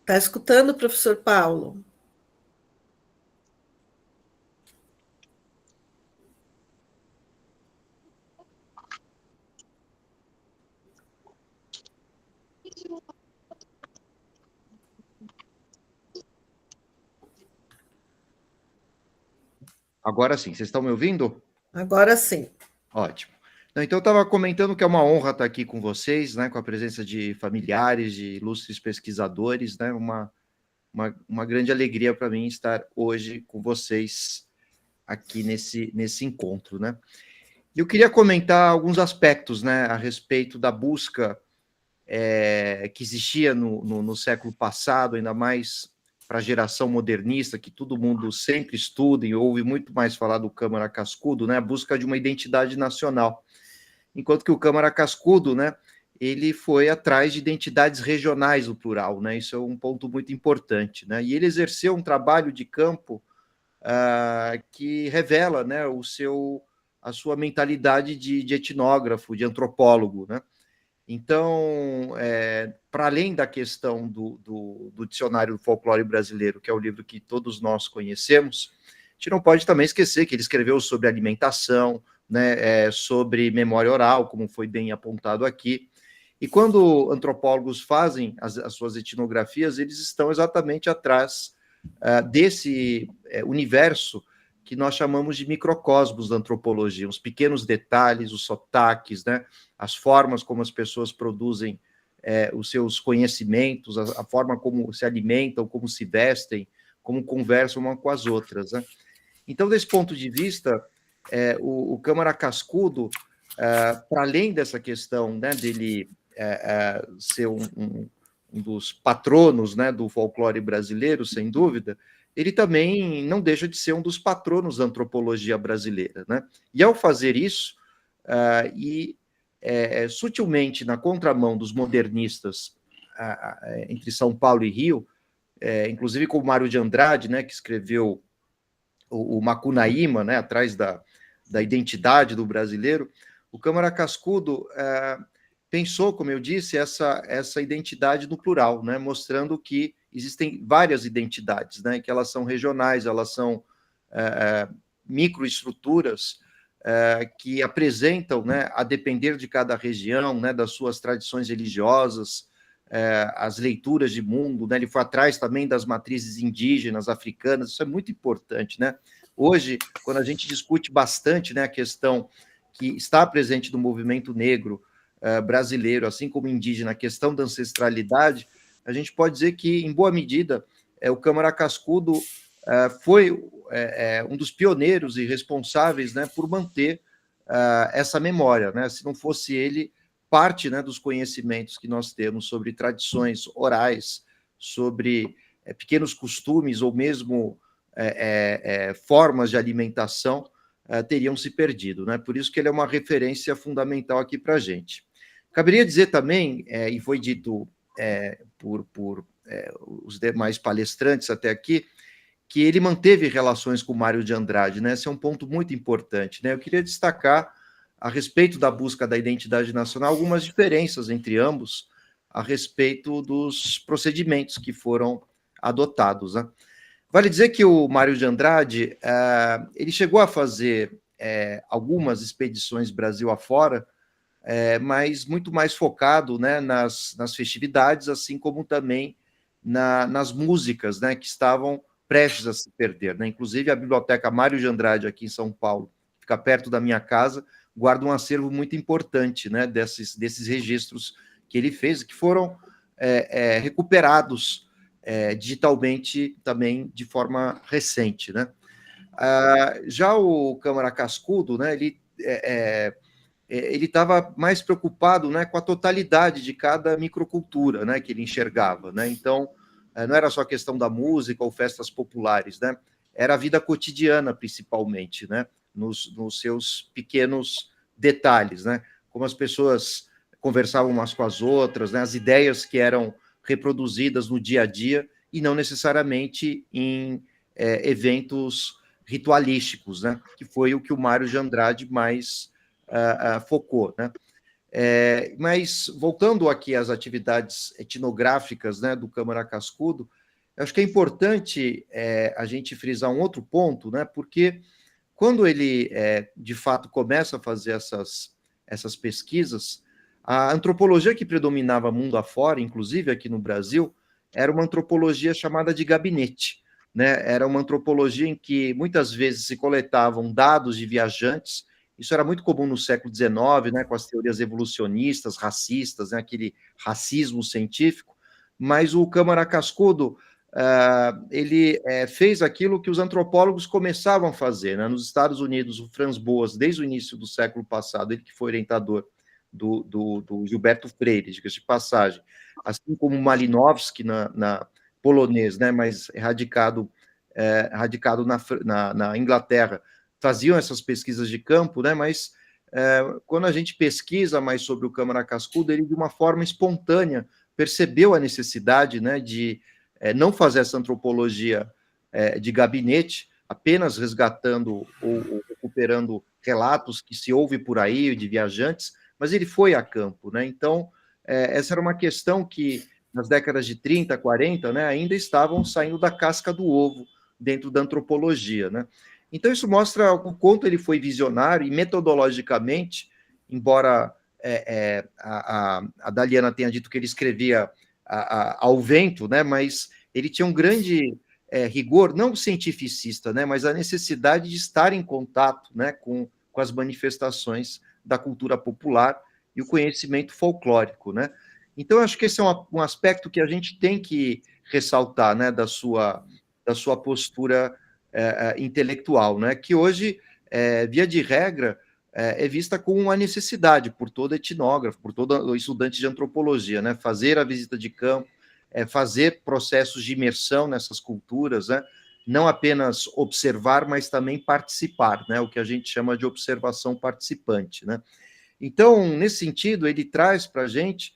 Está escutando, professor Paulo? Agora sim, vocês estão me ouvindo? Agora sim. Ótimo. Então, eu estava comentando que é uma honra estar aqui com vocês, né, com a presença de familiares, de ilustres pesquisadores, né, uma grande alegria para mim estar hoje com vocês aqui nesse encontro, né. Eu queria comentar alguns aspectos, né, a respeito da busca que existia no século passado, ainda mais para a geração modernista, que todo mundo sempre estuda e ouve muito mais falar do Câmara Cascudo, né, a busca de uma identidade nacional. Enquanto que o Câmara Cascudo, né, ele foi atrás de identidades regionais no plural, né, isso é um ponto muito importante, né, e ele exerceu um trabalho de campo que revela, né, a sua mentalidade de etnógrafo, de antropólogo, né. Então, para além da questão do Dicionário do Folclore Brasileiro, que é o livro que todos nós conhecemos, a gente não pode também esquecer que ele escreveu sobre alimentação, né, sobre memória oral, como foi bem apontado aqui. E quando antropólogos fazem as suas etnografias, eles estão exatamente atrás desse universo que nós chamamos de microcosmos da antropologia, os pequenos detalhes, os sotaques, né, as formas como as pessoas produzem os seus conhecimentos, a forma como se alimentam, como se vestem, como conversam umas com as outras, né? Então, desse ponto de vista, o Câmara Cascudo, para além dessa questão, né, dele ser um dos patronos, né, do folclore brasileiro, sem dúvida, ele também não deixa de ser um dos patronos da antropologia brasileira, né? E ao fazer isso, sutilmente na contramão dos modernistas entre São Paulo e Rio, inclusive com o Mário de Andrade, né, que escreveu o Macunaíma, né, atrás da identidade do brasileiro, o Câmara Cascudo pensou, como eu disse, essa identidade no plural, né, mostrando que existem várias identidades, né, que elas são regionais, elas são microestruturas que apresentam, né, a depender de cada região, né, das suas tradições religiosas, as leituras de mundo, né, ele foi atrás também das matrizes indígenas, africanas, isso é muito importante, né? Hoje, quando a gente discute bastante, né, a questão que está presente no movimento negro brasileiro, assim como indígena, a questão da ancestralidade, a gente pode dizer que, em boa medida, o Câmara Cascudo foi um dos pioneiros e responsáveis, né, por manter essa memória, né? Se não fosse ele, parte, né, dos conhecimentos que nós temos sobre tradições orais, sobre pequenos costumes ou mesmo formas de alimentação teriam se perdido, né? Por isso que ele é uma referência fundamental aqui para a gente. Caberia dizer também, e foi dito por os demais palestrantes até aqui, que ele manteve relações com o Mário de Andrade, né? Esse é um ponto muito importante, né? Eu queria destacar, a respeito da busca da identidade nacional, algumas diferenças entre ambos a respeito dos procedimentos que foram adotados, né? Vale dizer que o Mário de Andrade, ele chegou a fazer algumas expedições Brasil afora, mas muito mais focado, né, nas festividades, assim como também nas músicas, né, que estavam prestes a se perder, né? Inclusive, a Biblioteca Mário de Andrade, aqui em São Paulo, fica perto da minha casa, guarda um acervo muito importante, né, desses registros que ele fez, que foram recuperados digitalmente também de forma recente, né? Já o Câmara Cascudo, né, ele estava mais preocupado, né, com a totalidade de cada microcultura, né, que ele enxergava, né? Então, não era só a questão da música ou festas populares, né? Era a vida cotidiana, principalmente, né? Nos seus pequenos detalhes, né? Como as pessoas conversavam umas com as outras, né? As ideias que eram reproduzidas no dia a dia e não necessariamente em eventos ritualísticos, né? Que foi o que o Mário de Andrade mais focou, né? Mas, voltando aqui às atividades etnográficas, né, do Câmara Cascudo, acho que é importante a gente frisar um outro ponto, né, porque quando ele, de fato, começa a fazer essas pesquisas, a antropologia que predominava mundo afora, inclusive aqui no Brasil, era uma antropologia chamada de gabinete, né? Era uma antropologia em que muitas vezes se coletavam dados de viajantes. Isso era muito comum no século XIX, né, com as teorias evolucionistas, racistas, né, aquele racismo científico, mas o Câmara Cascudo ele fez aquilo que os antropólogos começavam a fazer, né? Nos Estados Unidos, o Franz Boas, desde o início do século passado, ele que foi orientador do Gilberto Freire, diga-se de passagem, assim como Malinowski, na polonês, né, mas radicado na Inglaterra, faziam essas pesquisas de campo, né, mas quando a gente pesquisa mais sobre o Câmara Cascudo, ele, de uma forma espontânea, percebeu a necessidade, né, de não fazer essa antropologia de gabinete, apenas resgatando ou recuperando relatos que se ouve por aí de viajantes, mas ele foi a campo, né? Então, essa era uma questão que, nas décadas de 30, 40, né, ainda estavam saindo da casca do ovo dentro da antropologia, né? Então, isso mostra o quanto ele foi visionário e, metodologicamente, embora a Daliana tenha dito que ele escrevia ao vento, né, mas ele tinha um grande rigor, não cientificista, né, mas a necessidade de estar em contato, né, com as manifestações da cultura popular e o conhecimento folclórico, né? Então, acho que esse é um aspecto que a gente tem que ressaltar, né, da sua postura intelectual, né, que hoje, via de regra, é vista como uma necessidade por todo etnógrafo, por todo estudante de antropologia, né, fazer a visita de campo, fazer processos de imersão nessas culturas, né, não apenas observar, mas também participar, né, o que a gente chama de observação participante, né. Então, nesse sentido, ele traz para a gente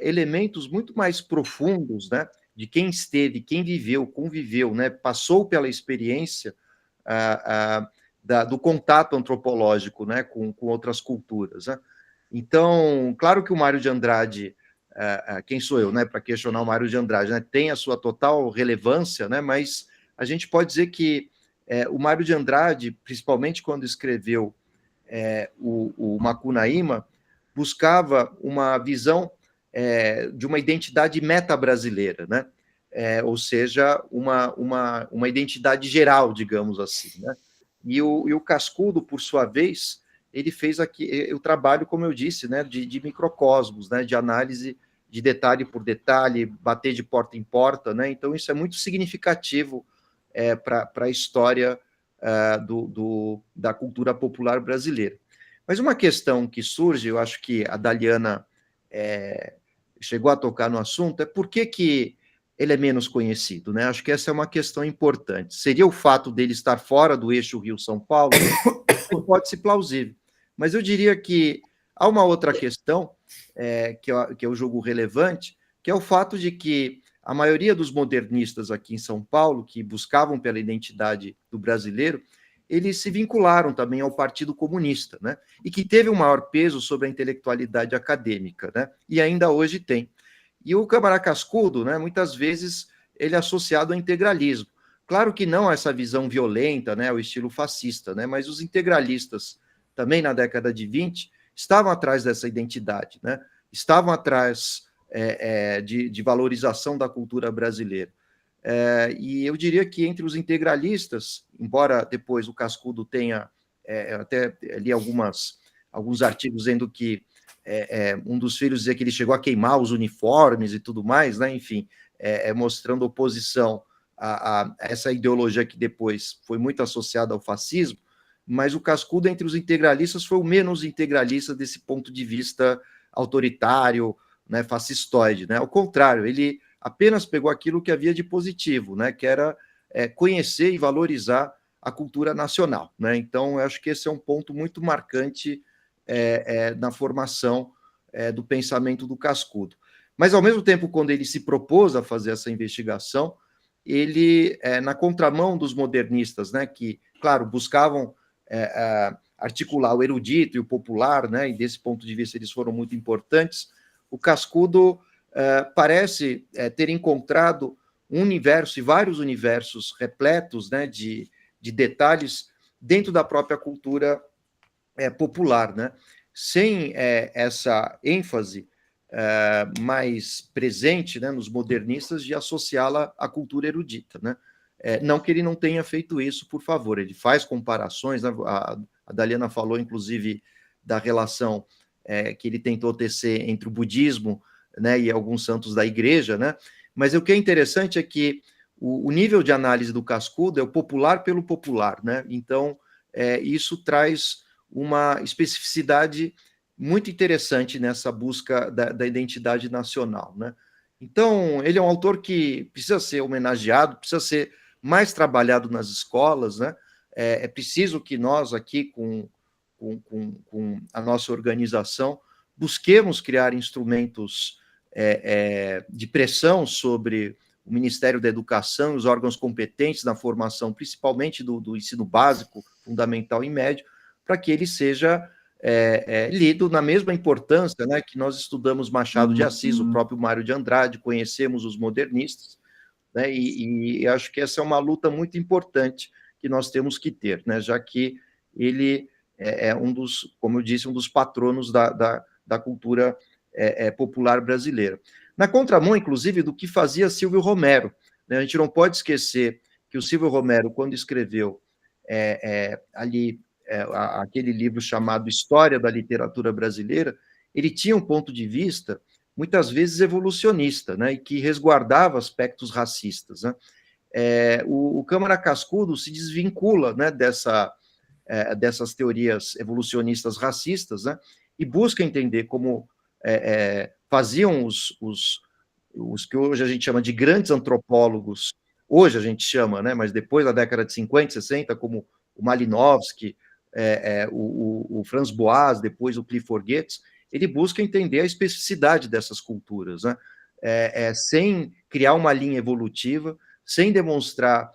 elementos muito mais profundos, né, de quem esteve, quem viveu, conviveu, né, passou pela experiência do contato antropológico, né, com outras culturas, né? Então, claro que o Mário de Andrade, quem sou eu, né, para questionar o Mário de Andrade, né, tem a sua total relevância, né, mas a gente pode dizer que o Mário de Andrade, principalmente quando escreveu o Macunaíma, buscava uma visão de uma identidade meta-brasileira, né? Ou seja, uma identidade geral, digamos assim, né? E o Cascudo, por sua vez, ele fez aqui o trabalho, como eu disse, né, de microcosmos, né, de análise de detalhe por detalhe, bater de porta em porta, né? Então, isso é muito significativo para a história da cultura popular brasileira. Mas uma questão que surge, eu acho que a Daliana chegou a tocar no assunto, é por que ele é menos conhecido, né? Acho que essa é uma questão importante. Seria o fato dele estar fora do eixo Rio-São Paulo? Pode ser plausível. Mas eu diria que há uma outra questão que eu julgo relevante, que é o fato de que a maioria dos modernistas aqui em São Paulo, que buscavam pela identidade do brasileiro, eles se vincularam também ao Partido Comunista, né? E que teve um maior peso sobre a intelectualidade acadêmica, né? E ainda hoje tem. E o Câmara Cascudo, né, muitas vezes, ele é associado ao integralismo. Claro que não essa visão violenta, né, o estilo fascista, né, mas os integralistas, também na década de 20, estavam atrás dessa identidade, né? Estavam atrás de valorização da cultura brasileira. E eu diria que entre os integralistas, embora depois o Cascudo tenha, até li alguns artigos dizendo que um dos filhos dizia que ele chegou a queimar os uniformes e tudo mais, né? Enfim, mostrando oposição a essa ideologia que depois foi muito associada ao fascismo, mas o Cascudo, entre os integralistas, foi o menos integralista desse ponto de vista autoritário, né, fascistoide, né? Ao contrário, ele apenas pegou aquilo que havia de positivo, né, que era conhecer e valorizar a cultura nacional, né? Então, eu acho que esse é um ponto muito marcante na formação do pensamento do Cascudo. Mas, ao mesmo tempo, quando ele se propôs a fazer essa investigação, ele, na contramão dos modernistas, né, que, claro, buscavam articular o erudito e o popular, né, e desse ponto de vista eles foram muito importantes, o Cascudo parece ter encontrado um universo e vários universos repletos, né, de detalhes dentro da própria cultura popular, né? Sem essa ênfase mais presente, né, nos modernistas de associá-la à cultura erudita, né? Não que ele não tenha feito isso, por favor, ele faz comparações, né? A Daliana falou, inclusive, da relação que ele tentou tecer entre o budismo, né, e alguns santos da igreja, né? Mas o que é interessante é que o nível de análise do Cascudo é o popular pelo popular, né? Então, isso traz uma especificidade muito interessante nessa busca da identidade nacional, né? Então, ele é um autor que precisa ser homenageado, precisa ser mais trabalhado nas escolas, né? É preciso que nós aqui, com a nossa organização, busquemos criar instrumentos de pressão sobre o Ministério da Educação e os órgãos competentes na formação, principalmente do ensino básico, fundamental e médio, para que ele seja lido na mesma importância, né, que nós estudamos Machado de Assis, o próprio Mário de Andrade, conhecemos os modernistas, né, e acho que essa é uma luta muito importante que nós temos que ter, né, já que ele é um dos, como eu disse, um dos patronos da cultura popular brasileira. Na contramão, inclusive, do que fazia Silvio Romero, né, a gente não pode esquecer que o Silvio Romero, quando escreveu ali aquele livro chamado História da Literatura Brasileira, ele tinha um ponto de vista muitas vezes evolucionista, né, e que resguardava aspectos racistas, né? O Câmara Cascudo se desvincula, né, dessas teorias evolucionistas racistas, né, e busca entender como faziam os que hoje a gente chama de grandes antropólogos, hoje a gente chama, né, mas depois da década de 50, 60, como o Malinowski, o Franz Boas, depois o Clifford Geertz, ele busca entender a especificidade dessas culturas, né? Sem criar uma linha evolutiva, sem demonstrar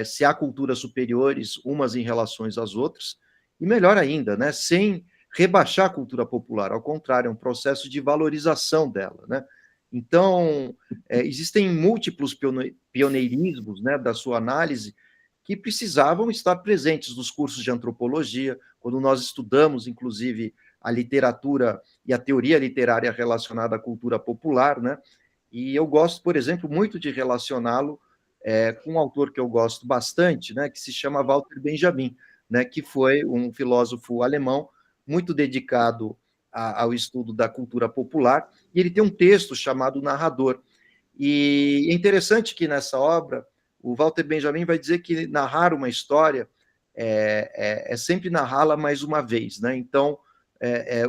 se há culturas superiores umas em relação às outras, e melhor ainda, né, sem rebaixar a cultura popular, ao contrário, é um processo de valorização dela, né? Então, existem múltiplos pioneirismos, né, da sua análise que precisavam estar presentes nos cursos de antropologia, quando nós estudamos, inclusive, a literatura e a teoria literária relacionada à cultura popular, né? E eu gosto, por exemplo, muito de relacioná-lo com um autor que eu gosto bastante, né, que se chama Walter Benjamin, né, que foi um filósofo alemão muito dedicado ao estudo da cultura popular, e ele tem um texto chamado Narrador. E é interessante que nessa obra, o Walter Benjamin vai dizer que narrar uma história é sempre narrá-la mais uma vez, né? Então,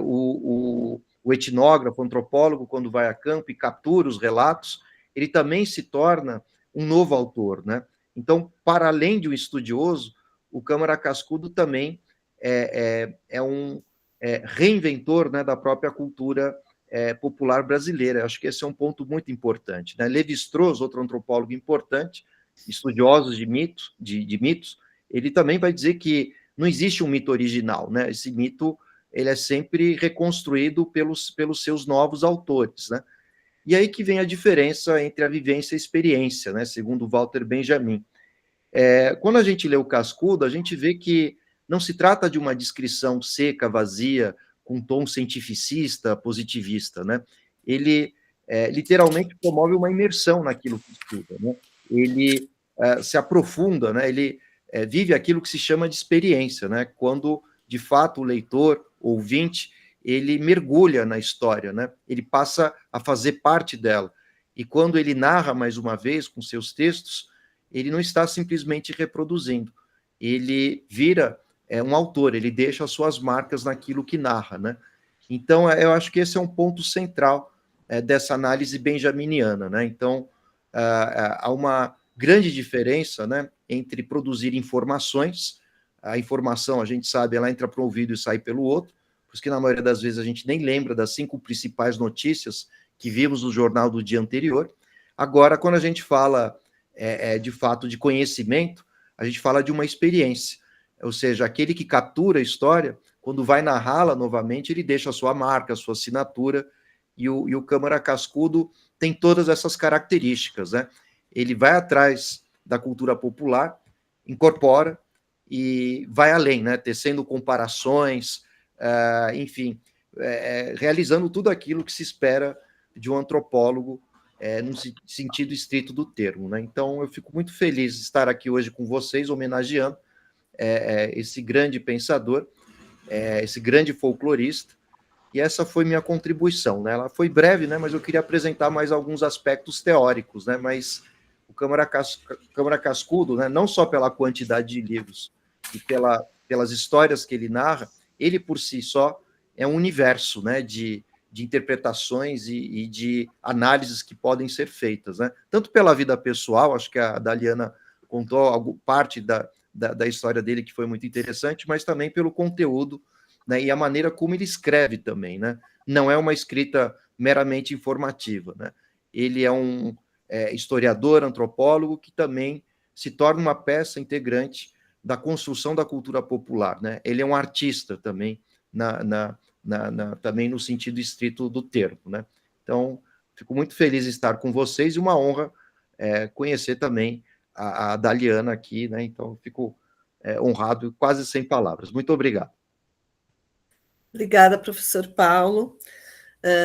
o etnógrafo, o antropólogo, quando vai a campo e captura os relatos, ele também se torna um novo autor, né? Então, para além de um estudioso, o Câmara Cascudo também é um reinventor, né, da própria cultura popular brasileira. Eu acho que esse é um ponto muito importante, né? Lévi-Strauss, outro antropólogo importante, estudioso de mitos, ele também vai dizer que não existe um mito original, né? Esse mito ele é sempre reconstruído pelos seus novos autores, né? E aí que vem a diferença entre a vivência e a experiência, né? Segundo Walter Benjamin. Quando a gente lê o Cascudo, a gente vê que não se trata de uma descrição seca, vazia, com tom cientificista, positivista, né? Ele literalmente promove uma imersão naquilo que estuda, né? Ele se aprofunda, né? Ele vive aquilo que se chama de experiência, né? Quando, de fato, o leitor, ouvinte, ele mergulha na história, né? Ele passa a fazer parte dela. E quando ele narra, mais uma vez, com seus textos, ele não está simplesmente reproduzindo. Ele vira um autor, ele deixa as suas marcas naquilo que narra, né? Então, eu acho que esse é um ponto central dessa análise benjaminiana, né? Então, há uma grande diferença, né, entre produzir informações, a informação, a gente sabe, ela entra para um ouvido e sai pelo outro, porque na maioria das vezes a gente nem lembra das 5 principais notícias que vimos no jornal do dia anterior. Agora, quando a gente fala, de fato, de conhecimento, a gente fala de uma experiência, ou seja, aquele que captura a história, quando vai narrá-la novamente, ele deixa a sua marca, a sua assinatura, e o Câmara Cascudo tem todas essas características, né? Ele vai atrás da cultura popular, incorpora e vai além, né? Tecendo comparações, enfim, realizando tudo aquilo que se espera de um antropólogo no sentido estrito do termo, né? Então, eu fico muito feliz de estar aqui hoje com vocês, homenageando esse grande pensador, esse grande folclorista, e essa foi minha contribuição, né? Ela foi breve, né? Mas eu queria apresentar mais alguns aspectos teóricos, né? Mas o Câmara Cascudo, né? Não só pela quantidade de livros e pelas histórias que ele narra, ele por si só é um universo, né? De interpretações e de análises que podem ser feitas, né? Tanto pela vida pessoal, acho que a Daliana contou parte da história dele que foi muito interessante, mas também pelo conteúdo, né, e a maneira como ele escreve também, né? Não é uma escrita meramente informativa, né? Ele é um historiador, antropólogo, que também se torna uma peça integrante da construção da cultura popular, né? Ele é um artista também, também no sentido estrito do termo, né? Então, fico muito feliz de estar com vocês e uma honra conhecer também a Daliana aqui, né? Então, fico honrado, quase sem palavras. Muito obrigado. Obrigada, professor Paulo.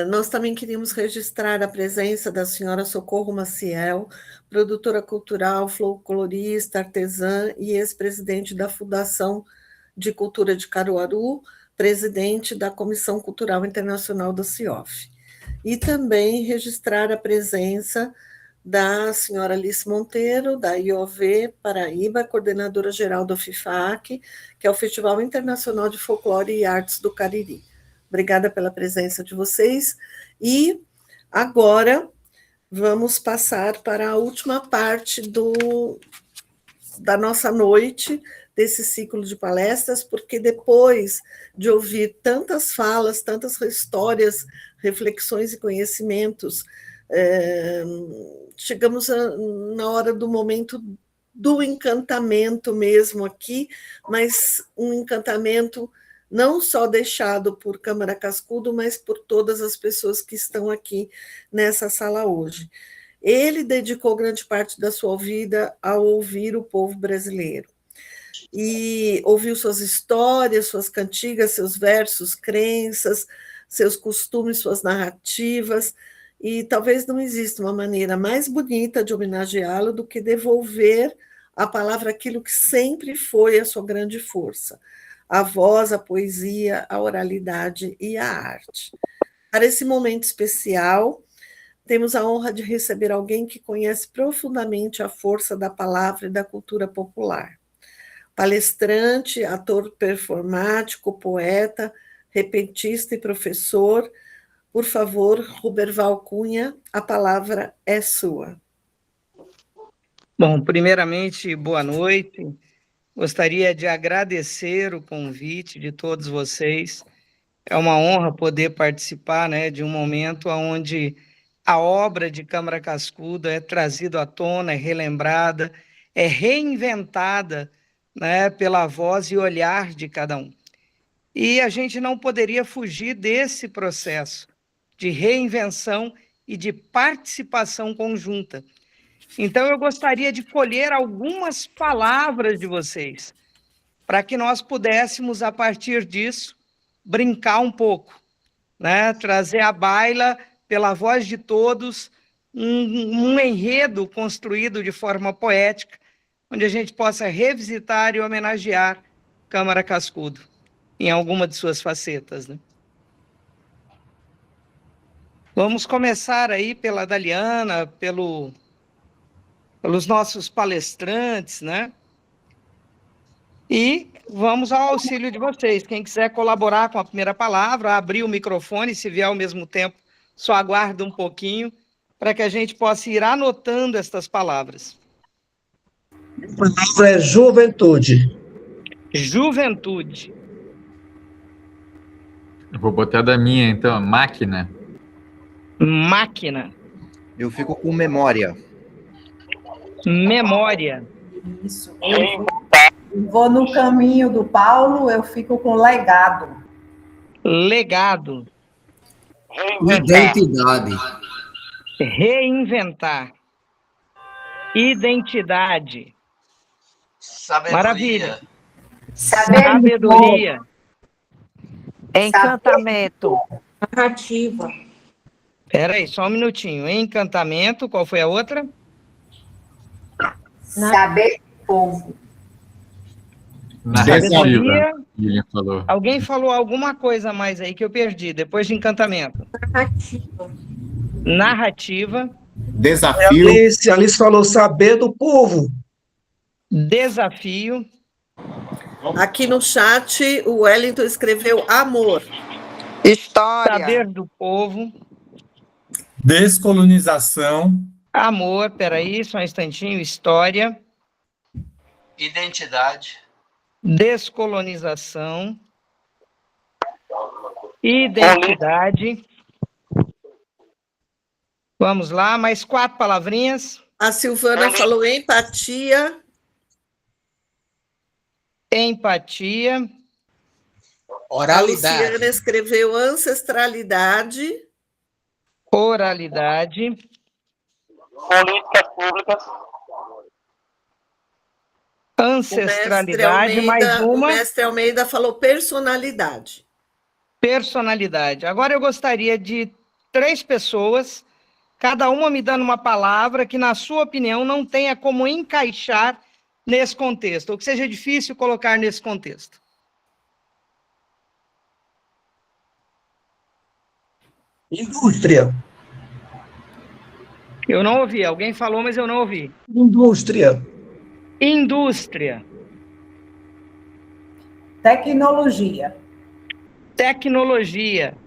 Nós também queríamos registrar a presença da senhora Socorro Maciel, produtora cultural, folclorista, artesã e ex-presidente da Fundação de Cultura de Caruaru, presidente da Comissão Cultural Internacional da CIOF. E também registrar a presença da senhora Alice Monteiro, da IOV Paraíba, coordenadora geral do FIFAC, que é o Festival Internacional de Folclore e Artes do Cariri. Obrigada pela presença de vocês. E agora vamos passar para a última parte da nossa noite, desse ciclo de palestras, porque depois de ouvir tantas falas, tantas histórias, reflexões e conhecimentos, chegamos na hora do momento do encantamento mesmo aqui, mas um encantamento não só deixado por Câmara Cascudo, mas por todas as pessoas que estão aqui nessa sala hoje. Ele dedicou grande parte da sua vida a ouvir o povo brasileiro. E ouviu suas histórias, suas cantigas, seus versos, crenças, seus costumes, suas narrativas, e talvez não exista uma maneira mais bonita de homenageá-lo do que devolver à palavra aquilo que sempre foi a sua grande força: a voz, a poesia, a oralidade e a arte. Para esse momento especial, temos a honra de receber alguém que conhece profundamente a força da palavra e da cultura popular. Palestrante, ator performático, poeta, repentista e professor. Por favor, Ruberval Cunha, a palavra é sua. Bom, primeiramente, boa noite. Gostaria de agradecer o convite de todos vocês. É uma honra poder participar, né, de um momento onde a obra de Câmara Cascudo é trazida à tona, é relembrada, é reinventada, né, pela voz e olhar de cada um. E a gente não poderia fugir desse processo de reinvenção e de participação conjunta. Então, eu gostaria de colher algumas palavras de vocês, para que nós pudéssemos, a partir disso, brincar um pouco, né? Trazer à baila, pela voz de todos, um enredo construído de forma poética, onde a gente possa revisitar e homenagear Câmara Cascudo, em alguma de suas facetas, né? Vamos começar aí pela Daliana, pelos nossos palestrantes, né? E vamos ao auxílio de vocês. Quem quiser colaborar com a primeira palavra, abrir o microfone, se vier ao mesmo tempo, só aguarda um pouquinho, para que a gente possa ir anotando estas palavras. A palavra é juventude. Juventude. Eu vou botar da minha, então, máquina. Máquina. Eu fico com memória. Memória. Isso. Eu vou no caminho do Paulo, eu fico com legado. Legado. Identidade. Reinventar. Identidade. Sabedoria. Maravilha. Sabedoria. Encantamento. Narrativa. Espera aí, só um minutinho. Encantamento, qual foi a outra? Saber do povo. Narrativa. Ele falou. Alguém falou alguma coisa a mais aí que eu perdi, depois de encantamento. Narrativa. Narrativa. Desafio. Alice falou saber do povo. Desafio. Aqui no chat, o Wellington escreveu amor. História. Saber do povo. Descolonização. Amor, peraí, só um instantinho. História. Identidade. Descolonização. Identidade. Vamos lá, mais 4 palavrinhas. A Silvana falou empatia. Empatia. A Luciana escreveu ancestralidade. Oralidade. Políticas públicas. Ancestralidade, mais O uma. mestre Almeida falou personalidade. Personalidade. Agora eu gostaria de 3 pessoas, cada uma me dando uma palavra que, na sua opinião, não tenha como encaixar nesse contexto, ou que seja difícil colocar nesse contexto. Indústria. Eu não ouvi. Alguém falou, mas eu não ouvi. Indústria. Indústria. Tecnologia. Tecnologia.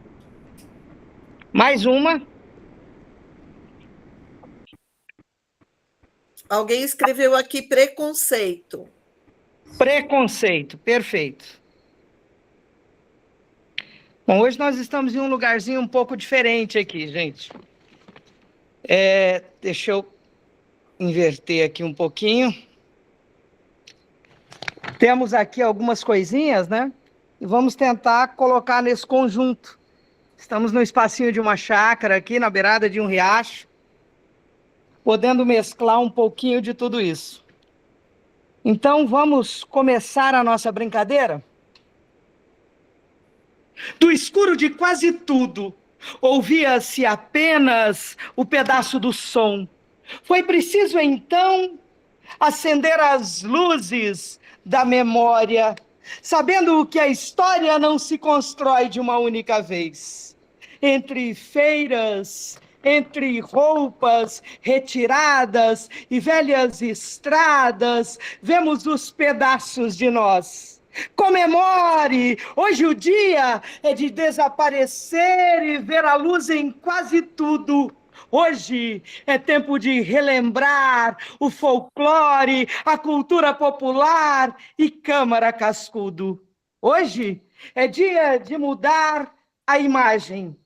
Mais uma. Alguém escreveu aqui preconceito. Preconceito, perfeito. Bom, hoje nós estamos em um lugarzinho um pouco diferente aqui, gente. Deixa eu inverter aqui um pouquinho. Temos aqui algumas coisinhas, né? E vamos tentar colocar nesse conjunto. Estamos no espacinho de uma chácara aqui, na beirada de um riacho, podendo mesclar um pouquinho de tudo isso. Então, vamos começar a nossa brincadeira? Do escuro de quase tudo, ouvia-se apenas o pedaço do som. Foi preciso, então, acender as luzes da memória, sabendo que a história não se constrói de uma única vez. Entre feiras, entre roupas retiradas e velhas estradas, vemos os pedaços de nós. Comemore! Hoje o dia é de desaparecer e ver a luz em quase tudo. Hoje é tempo de relembrar o folclore, a cultura popular e Câmara Cascudo. Hoje é dia de mudar a imagem,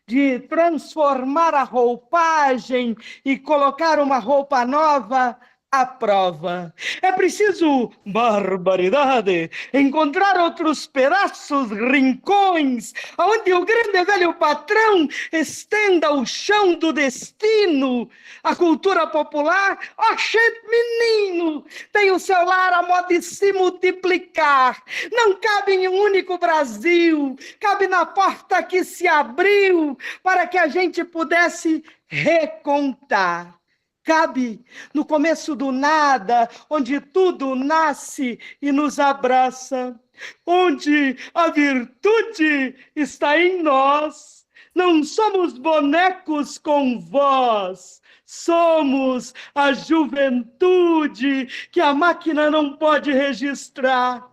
de transformar a roupagem e colocar uma roupa nova à prova. É preciso, barbaridade, encontrar outros pedaços, rincões, onde o grande velho patrão estenda o chão do destino. A cultura popular, menino, tem o seu lar a modo de se multiplicar. Não cabe em um único Brasil, cabe na porta que se abriu para que a gente pudesse recontar. Cabe no começo do nada, onde tudo nasce e nos abraça, onde a virtude está em nós. Não somos bonecos com voz, somos a juventude que a máquina não pode registrar.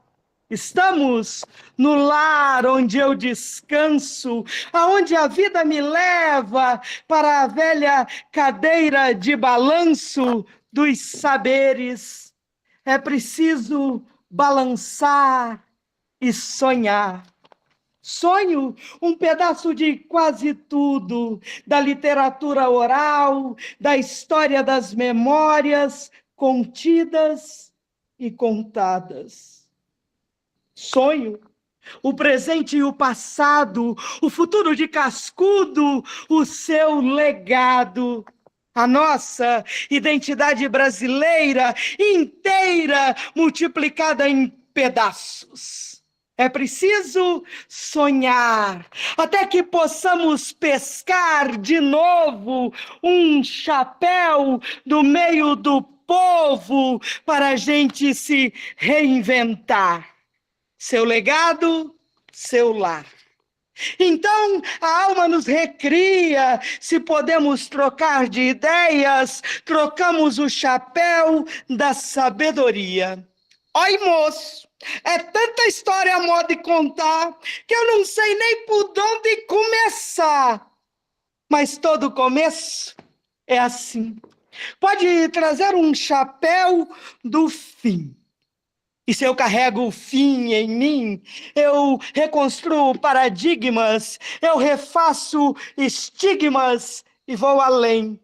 Estamos no lar onde eu descanso, aonde a vida me leva para a velha cadeira de balanço dos saberes. É preciso balançar e sonhar. Sonho um pedaço de quase tudo, da literatura oral, da história das memórias contidas e contadas. Sonho o presente e o passado, o futuro de Cascudo, o seu legado, a nossa identidade brasileira inteira multiplicada em pedaços. É preciso sonhar até que possamos pescar de novo um chapéu no meio do povo para a gente se reinventar. Seu legado, seu lar. Então, a alma nos recria, se podemos trocar de ideias, trocamos o chapéu da sabedoria. Oi, moço, é tanta história a modo de contar, que eu não sei nem por onde começar. Mas todo começo é assim. Pode trazer um chapéu do fim. E se eu carrego o fim em mim, eu reconstruo paradigmas, eu refaço estigmas e vou além.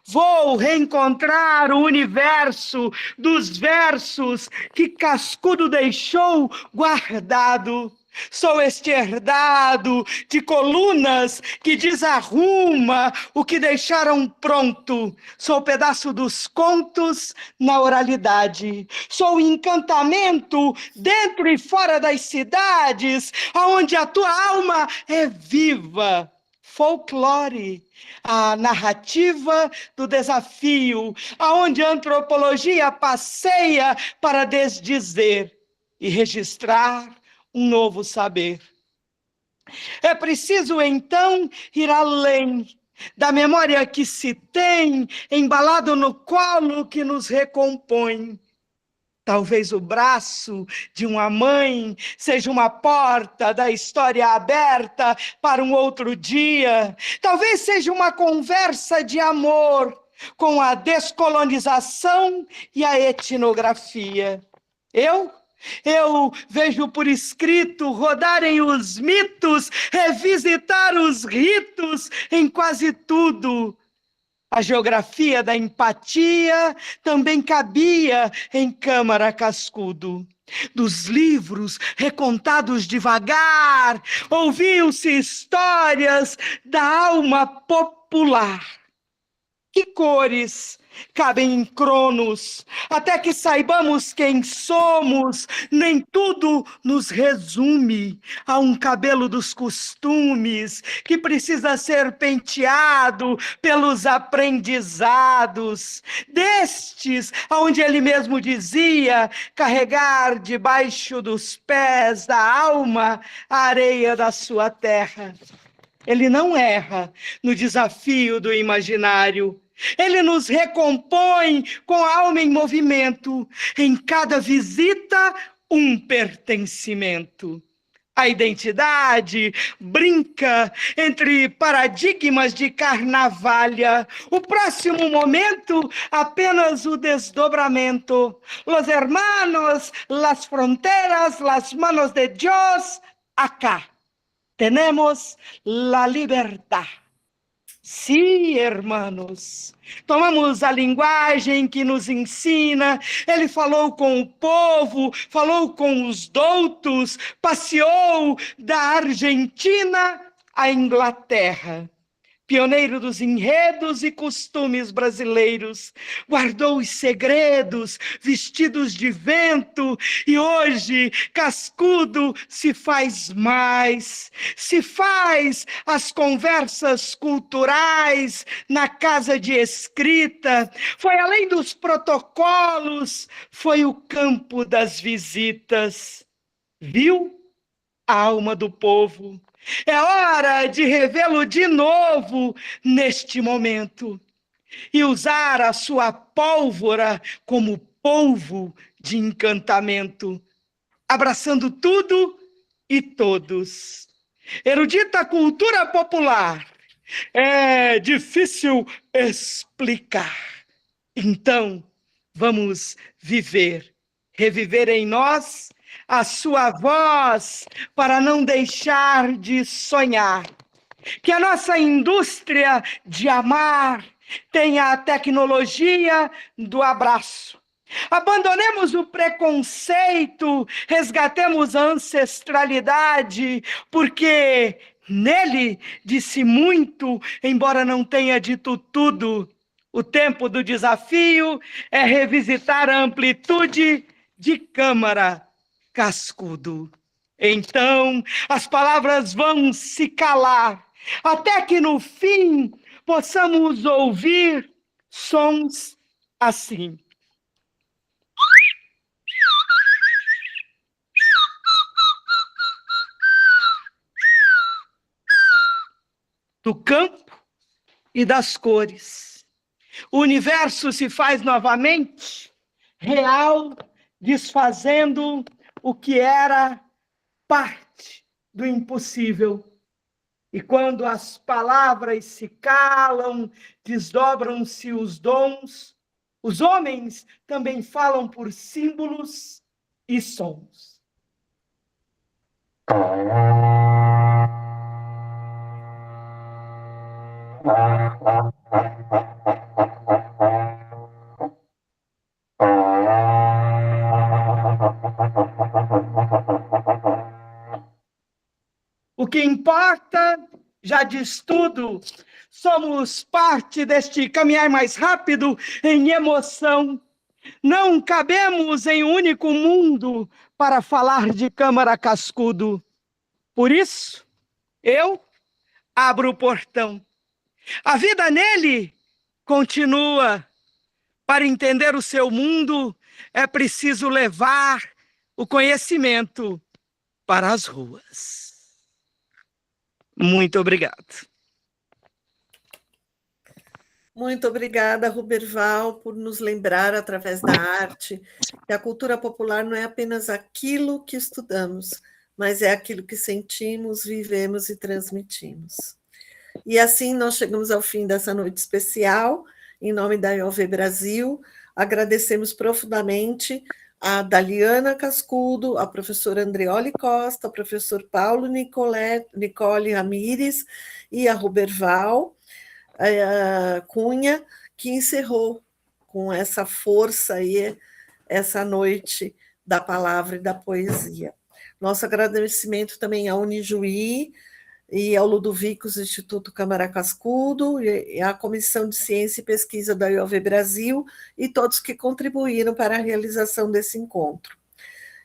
Vou reencontrar o universo dos versos que Cascudo deixou guardado. Sou este herdado de colunas que desarruma o que deixaram pronto. Sou pedaço dos contos na oralidade. Sou o encantamento dentro e fora das cidades, aonde a tua alma é viva. Folclore, a narrativa do desafio, aonde a antropologia passeia para desdizer e registrar um novo saber. É preciso, então, ir além da memória que se tem, embalado no colo que nos recompõe. Talvez o braço de uma mãe seja uma porta da história aberta para um outro dia. Talvez seja uma conversa de amor com a descolonização e a etnografia. Eu Eu vejo por escrito rodarem os mitos, revisitar os ritos em quase tudo. A geografia da empatia também cabia em Câmara Cascudo. Dos livros recontados devagar, ouviam-se histórias da alma popular. Que cores cabem em Cronos, até que saibamos quem somos, nem tudo nos resume a um cabelo dos costumes que precisa ser penteado pelos aprendizados, destes, onde ele mesmo dizia, carregar debaixo dos pés da alma a areia da sua terra. Ele não erra no desafio do imaginário. Ele nos recompõe com a alma em movimento, em cada visita um pertencimento. A identidade brinca entre paradigmas de carnavalha. O próximo momento, apenas o desdobramento. Los hermanos, las fronteras, las manos de Dios, acá. Tenemos la libertad. Sim, hermanos, tomamos a linguagem que nos ensina, ele falou com o povo, falou com os doutos, passeou da Argentina à Inglaterra. Pioneiro dos enredos e costumes brasileiros, guardou os segredos vestidos de vento e hoje Cascudo se faz mais, se faz as conversas culturais na casa de escrita, foi além dos protocolos, foi o campo das visitas, viu a alma do povo. É hora de revê-lo de novo neste momento e usar a sua pólvora como polvo de encantamento, abraçando tudo e todos. Erudita cultura popular, é difícil explicar. Então, vamos viver, reviver em nós a sua voz para não deixar de sonhar. Que a nossa indústria de amar tenha a tecnologia do abraço. Abandonemos o preconceito, resgatemos a ancestralidade, porque nele disse muito, embora não tenha dito tudo. O tempo do desafio é revisitar a amplitude de Câmara Cascudo. Então, as palavras vão se calar, até que no fim possamos ouvir sons assim. Do campo e das cores. O universo se faz novamente real, desfazendo o que era parte do impossível. E quando as palavras se calam, desdobram-se os dons, os homens também falam por símbolos e sons. O que importa, já diz tudo, somos parte deste caminhar mais rápido em emoção. Não cabemos em um único mundo para falar de Câmara Cascudo. Por isso, eu abro o portão. A vida nele continua. Para entender o seu mundo, é preciso levar o conhecimento para as ruas. Muito obrigado. Muito obrigada, Ruberval, por nos lembrar, através da arte, que a cultura popular não é apenas aquilo que estudamos, mas é aquilo que sentimos, vivemos e transmitimos. E assim nós chegamos ao fim dessa noite especial. Em nome da IOV Brasil, agradecemos profundamente a Daliana Cascudo, a professora Andreoli Costa, o professor Paulo Nicole Ramires e a Ruberval Cunha, que encerrou com essa força aí, essa noite da palavra e da poesia. Nosso agradecimento também ao Unijuí e ao Ludovicos Instituto Câmara Cascudo, e à Comissão de Ciência e Pesquisa da IOV Brasil, e todos que contribuíram para a realização desse encontro.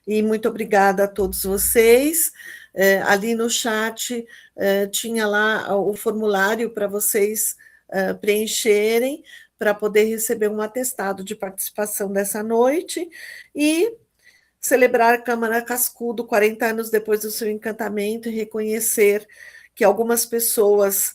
E muito obrigada a todos vocês. Ali no chat tinha lá o formulário para vocês preencherem, para poder receber um atestado de participação dessa noite, e celebrar a Câmara Cascudo 40 anos depois do seu encantamento e reconhecer que algumas pessoas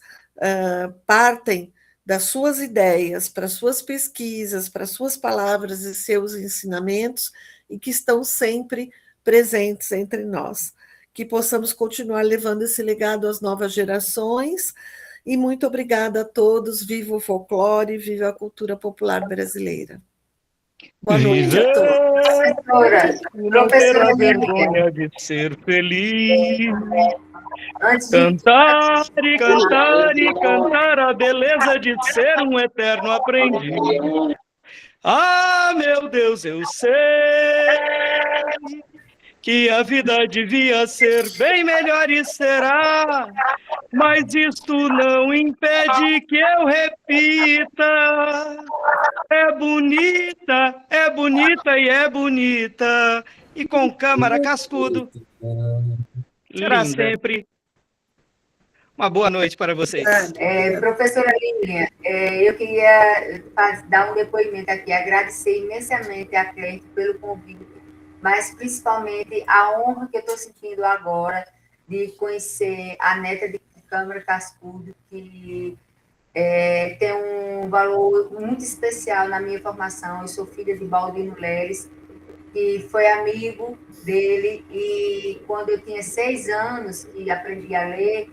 partem das suas ideias para suas pesquisas, para suas palavras e seus ensinamentos, e que estão sempre presentes entre nós. Que possamos continuar levando esse legado às novas gerações. E muito obrigada a todos. Viva o folclore, viva a cultura popular brasileira. Boa noite a todos. Não terá vergonha de ser feliz. Cantar e cantar e cantar a beleza de ser um eterno aprendiz. Ah, meu Deus, eu sei que a vida devia ser bem melhor e será, mas isto não impede que eu repita. É bonita e é bonita. E com Câmara Cascudo, será sempre uma boa noite para vocês. Professora Lininha, eu queria dar um depoimento aqui, agradecer imensamente a Cleide pelo convite, mas principalmente a honra que eu estou sentindo agora de conhecer a neta de Câmara Cascudo, que tem um valor muito especial na minha formação. Eu sou filha de Baldino Leles, que foi amigo dele, e quando eu tinha 6 anos, que aprendi a ler,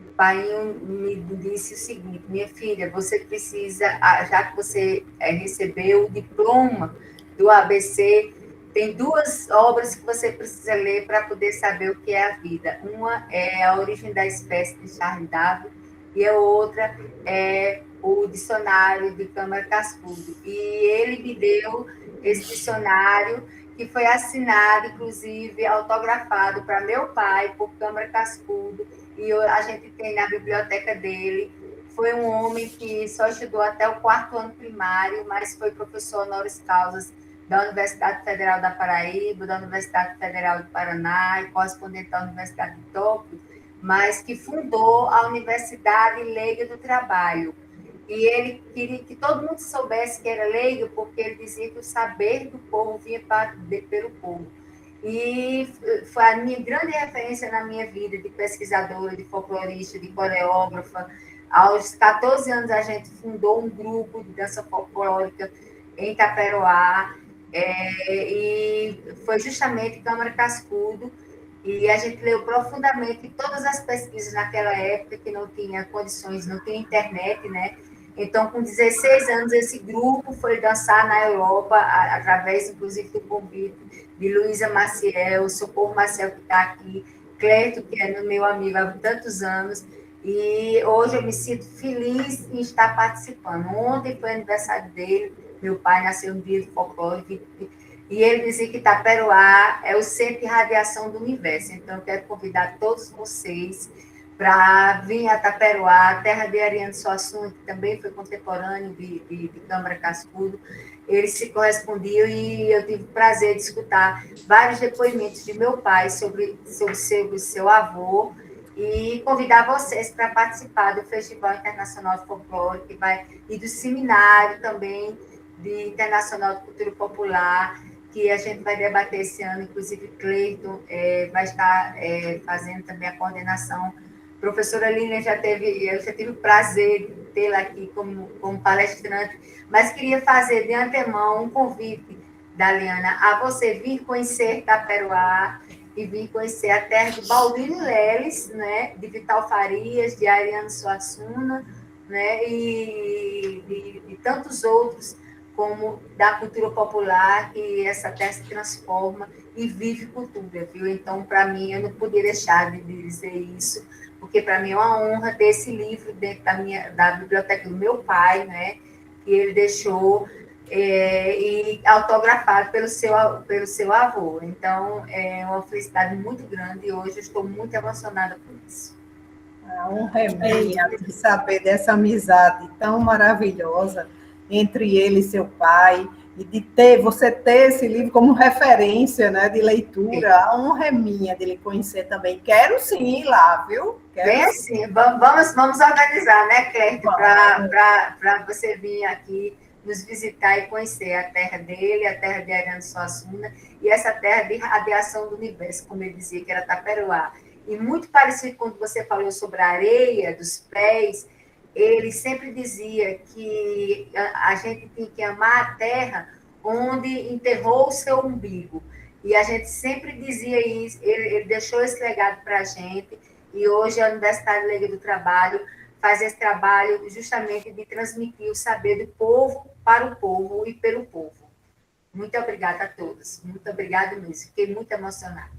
o pai me disse o seguinte: minha filha, você precisa, já que você recebeu o diploma do ABC, tem 2 obras que você precisa ler para poder saber o que é a vida. Uma é A Origem da Espécie, de Charles Darwin, e a outra é o Dicionário de Câmara Cascudo. E ele me deu esse dicionário, que foi assinado, inclusive, autografado para meu pai, por Câmara Cascudo, e a gente tem na biblioteca dele. Foi um homem que só estudou até o 4º ano primário, mas foi professor honoris causa da Universidade Federal da Paraíba, da Universidade Federal do Paraná, e correspondente da Universidade de Tóquio, mas que fundou a Universidade Leiga do Trabalho. E ele queria que todo mundo soubesse que era leigo, porque ele dizia que o saber do povo vinha pelo povo. E foi a minha grande referência na minha vida de pesquisadora, de folclorista, de coreógrafa. Aos 14 anos, a gente fundou um grupo de dança folclórica em Taperoá, e foi justamente Câmara Cascudo, e a gente leu profundamente todas as pesquisas naquela época, que não tinha condições, não tinha internet, né? Então, com 16 anos, esse grupo foi dançar na Europa, através, inclusive, do convite de Luísa Maciel, Socorro Maciel, que está aqui, Cleto, que é meu amigo há tantos anos, e hoje eu me sinto feliz em estar participando. Ontem foi aniversário dele, meu pai nasceu no dia do folclore, e ele dizia que Taperoá é o centro de radiação do universo. Então, eu quero convidar todos vocês para vir a Taperoá, terra de Ariano Suassuna, que também foi contemporâneo de Câmara Cascudo. Eles se correspondiam, e eu tive o prazer de escutar vários depoimentos de meu pai sobre seu avô, e convidar vocês para participar do Festival Internacional de Folclore, e do seminário também de Internacional de Cultura Popular, que a gente vai debater esse ano. Inclusive, Cleiton vai estar fazendo também a coordenação. Professora Lilian, eu já tive o prazer de tê-la aqui como palestrante, mas queria fazer de antemão um convite, Daliana, a você vir conhecer Taperoá e vir conhecer a terra de Baldino Leles, né, de Vital Farias, de Ariano Suassuna, né, e tantos outros como da cultura popular, que essa terra se transforma e vive cultura, viu? Então, para mim, eu não podia deixar de dizer isso, porque para mim é uma honra ter esse livro dentro da biblioteca do meu pai, né? Que ele deixou e autografado pelo seu avô. Então, é uma felicidade muito grande e hoje eu estou muito emocionada por isso. A honra é minha de saber dessa amizade tão maravilhosa entre ele e seu pai, e de você ter esse livro como referência, né, de leitura. A honra é minha de ele conhecer também. Quero sim ir lá, viu? Bem sim, vamos organizar, né, Cléito, para você vir aqui nos visitar e conhecer a terra dele, a terra de Ariano Suassuna, e essa terra de radiação do universo, como ele dizia, que era Taperoá. E muito parecido quando você falou sobre a areia dos pés, ele sempre dizia que a gente tem que amar a terra onde enterrou o seu umbigo. E a gente sempre dizia isso, ele deixou esse legado para a gente, e hoje a Universidade Leiga do Trabalho faz esse trabalho justamente de transmitir o saber do povo para o povo e pelo povo. Muito obrigada a todos. Muito obrigada mesmo. Fiquei muito emocionada.